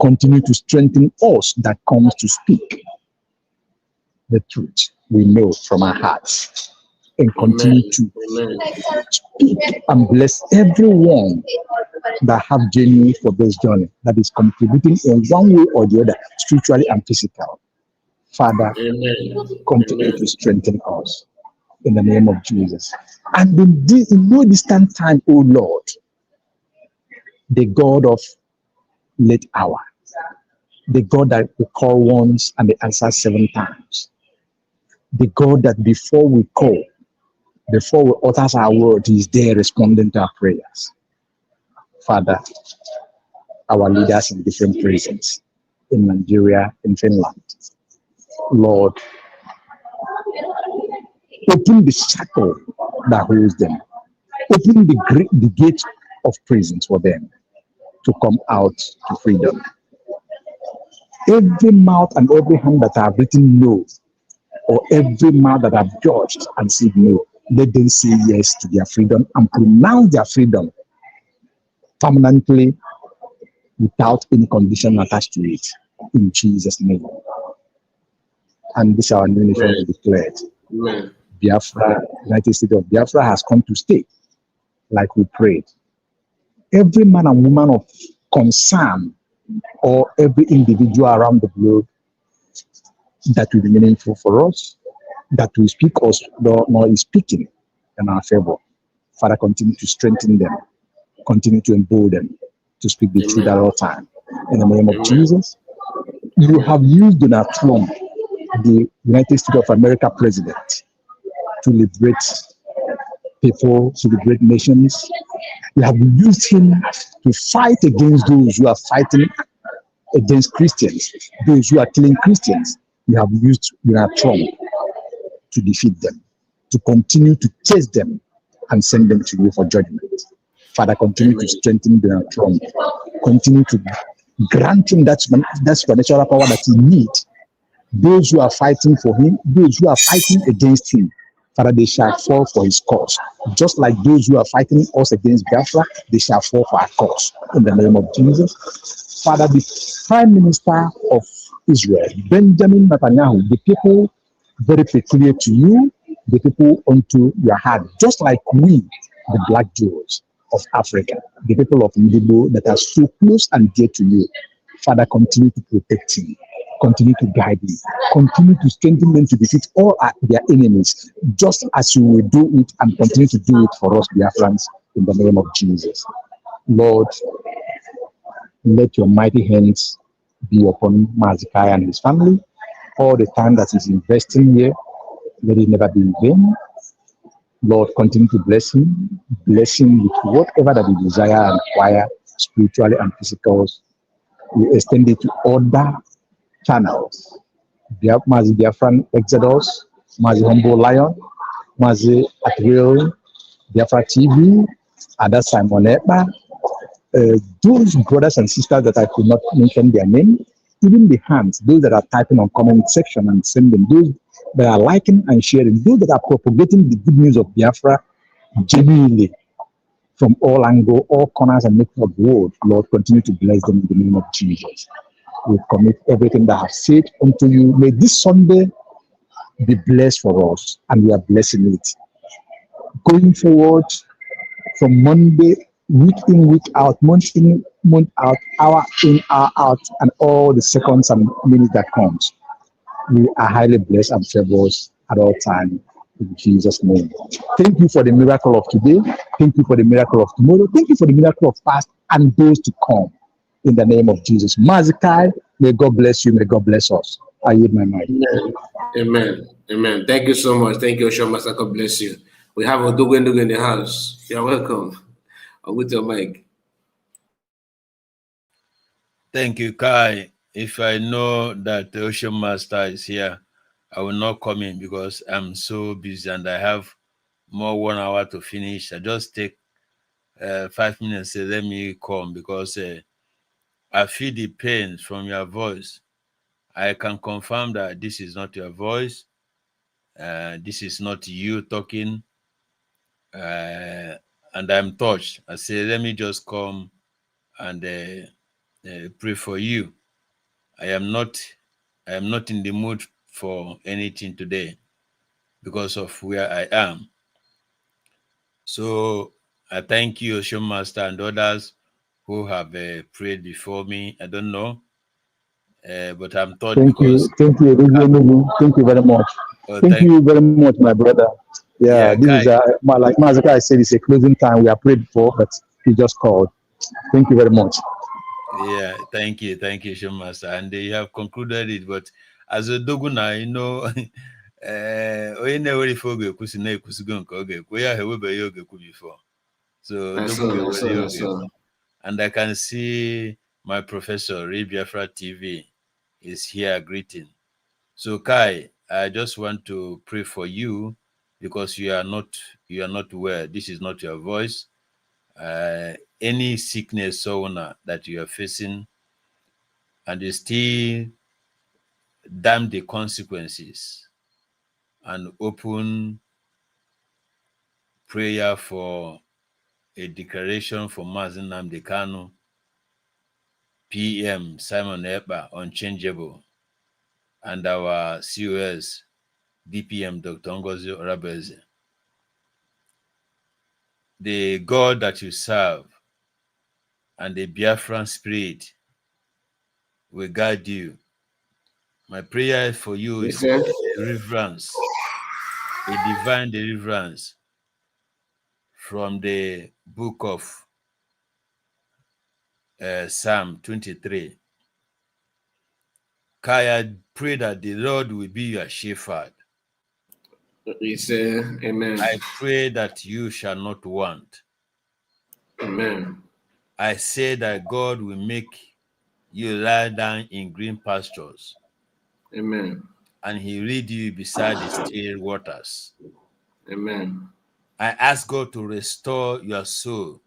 Continue to strengthen us that comes to speak the truth we know from our hearts, and continue Amen. to Amen. speak and bless everyone that have journey for this journey, that is contributing in one way or the other, spiritually and physical. Father, Amen. continue Amen. to strengthen us in the name of Jesus. And in no distant time, O Lord, the God of late hour, the God that we call once and they answer 7 times, the God that before we call, before we utter our word, He is there responding to our prayers. Father, our leaders in different prisons, in Nigeria, in Finland, Lord, open the shackle that holds them, open the gate of prisons for them to come out to freedom. Every mouth and every hand that have written no, or every mouth that have judged and said no, let them say yes to their freedom and pronounce their freedom permanently without any condition attached to it. In Jesus' name. And this is our new nation we declared. Amen. Biafra, United States of Biafra has come to stay, like we prayed. Every man and woman of concern, or every individual around the globe that will be meaningful for us, that will speak us, nor is speaking in our favor. Father, continue to strengthen them, continue to embolden them to speak the truth Amen. at all time. In the name of Amen. Jesus, you have used Donald Trump, the United States of America president, to liberate people, to liberate nations. You have used him to fight against those who are fighting against Christians, those who are killing Christians. You have used Donald Trump to defeat them, to continue to chase them and send them to you for judgment. Father, continue to strengthen Donald Trump. Continue to grant him that supernatural power that he needs. Those who are fighting for him, those who are fighting against him, Father, they shall fall for his cause. Just like those who are fighting us against Biafra, they shall fall for our cause. In the name of Jesus. Father, the Prime Minister of Israel, Benjamin Netanyahu, the people very peculiar to you, the people unto your heart, just like we, the Black Jews of Africa, the people of Ndibo that are so close and dear to you. Father, continue to protect him, continue to guide him, continue to strengthen them to defeat all their enemies, just as you will do it and continue to do it for us, Biafrans, in the name of Jesus. Lord, let your mighty hands be upon Mazikai and his family. All the time that he's investing here, let it never be in vain. Lord, continue to bless him with whatever that he desire and require, spiritually and physical. We extend it to other channels. Mazi Biafran Exodus, Mazi Humble Lion, Mazi Atriel, Biafra TV, Ada Simon Ekpa, those brothers and sisters that I could not mention their name, even the hands, those that are typing on comment section and sending, those that are liking and sharing, those that are propagating the good news of Biafra genuinely from all angles, all corners and makes of the world. Lord, continue to bless them in the name of Jesus. We commit everything that I have said unto you. May this Sunday be blessed for us, and we are blessing it. Going forward from Monday, week in, week out, month in, month out, hour in, hour out, and all the seconds and minutes that comes. We are highly blessed and favored at all times. In Jesus' name. Thank you for the miracle of today. Thank you for the miracle of tomorrow. Thank you for the miracle of past and those to come. In the name of Jesus. Mazikai, may God bless you. May God bless us. I yield my mind. Amen. Amen. Amen. Thank you so much. Thank you, Oshomasa. God bless you. We have Odugendugu in the house. You're welcome. With your mic. Thank you, Kai. If I know that the Ocean Master is here, I will not come in because I'm so busy and I have more 1 hour to finish. I just take 5 minutes, say, let me come because I feel the pain from your voice. I can confirm that this is not your voice. This is not you talking. and I'm touched. I say, let me just come and pray for you. I am not in the mood for anything today because of where I am. So I thank you, Ocean Master, and others who have prayed before me. I don't know, but I'm touched Thank you. because Thank you. Thank you very much. Thank thank you very much, my brother. Yeah, yeah, this is Kai. like Mazaka said, it's a closing time. We are prayed for, but he just called. Thank you very much. Yeah, thank you, Ocean Master, and you have concluded it. But as a doguna, onye na-ewere oge ekwusi na-ekwusigo nke oge ekwu ya ha ewebeghị oge ekwu before. So That's Dogu all. That's all. ga-ewere That's oge all. ekwu. And I can see my professor, Biafra TV, is here greeting. So Kai, I just want to pray for you because you are not well. This is not your voice. Any sickness that you are facing, and you still damn the consequences and open prayer for a declaration for Mazen Nnamdi Kanu, PM Simon Ekpa, unchangeable, and our COS DPM Dr. Ngozi Orabueze. The God that you serve and the Biafran spirit will guide you. My prayer for you is Listen. a deliverance, a divine deliverance from the book of Psalm 23. Kai, pray that the Lord will be your shepherd. We say, Amen. I pray that you shall not want. Amen. I say that God will make you lie down in green pastures, Amen. and He lead you beside the still waters. Amen. I ask God to restore your soul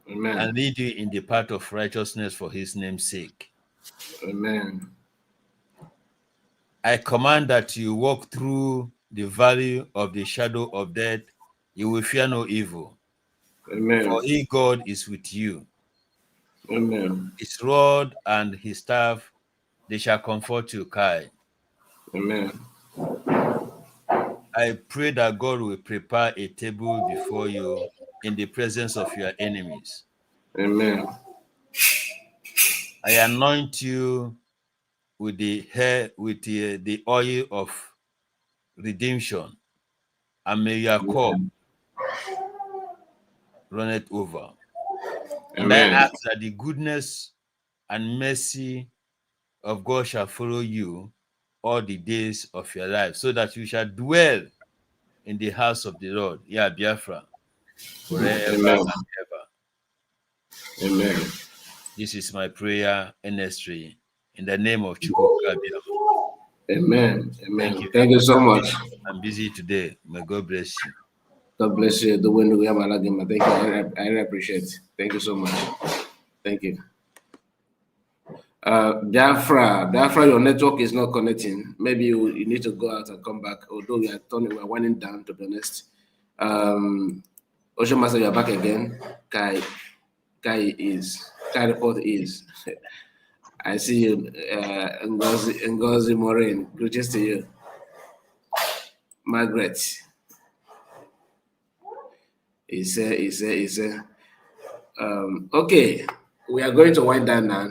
Amen. and lead you in the path of righteousness for His name's sake. Amen. I command that you walk through the valley of the shadow of death. You will fear no evil, Amen. for He, God, is with you. Amen. His rod and His staff, they shall comfort you, Kai. Amen. I pray that God will prepare a table before you in the presence of your enemies. Amen. I anoint you with the oil of redemption, and may your cup run it over. And I Amen. ask that the goodness and mercy of God shall follow you all the days of your life, so that you shall dwell in the house of the Lord, Biafra, forever Amen. and ever. Amen. This is my prayer earnestly in the name of Chukwuka. Amen. Amen. Thank you. Thank you so much. I'm busy today. May God bless you. God bless you. The window we have a Thank you. I really appreciate it. Thank you so much. Thank you. Biafra, your network is not connecting. Maybe you need to go out and come back. Although we're winding down, to be honest. Ocean Master, you're back again. Kai report is. I see you, Ngozi Morin. Greetings to you. Margaret. Okay, we are going to wind down now.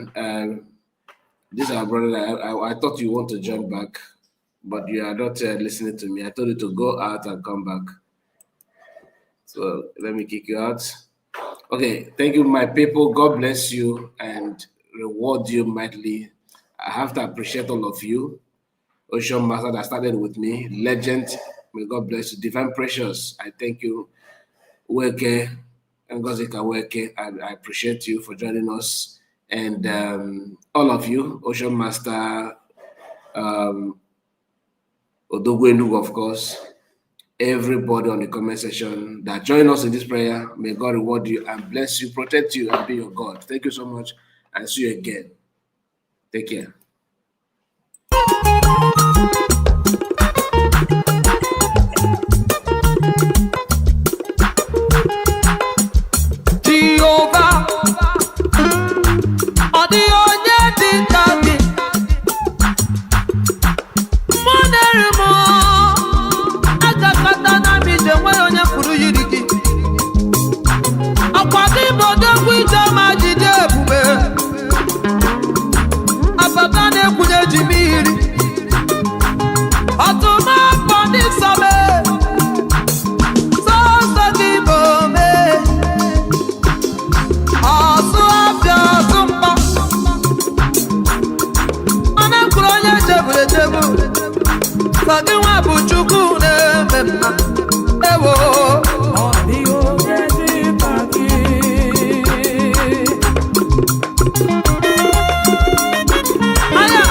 This is our brother. I thought you want to jump back, but you are not listening to me. I told you to go out and come back. So let me kick you out. Okay, thank you, my people. God bless you and reward you mightily. I have to appreciate all of you. Ocean Master that started with me, legend. May God bless you. Divine Precious, I thank you. Weke, Ngozi Weke, I appreciate you for joining us. And all of you, Ocean Master, Odogwenu, of course, everybody on the comment section that join us in this prayer, may God reward you and bless you, protect you, and be your God. Thank you so much, and see you again. Take care. bụ Chukwu na-eme mma. Ewo, ọ dịghị onye dị ka gị. Aya.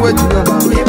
Wetu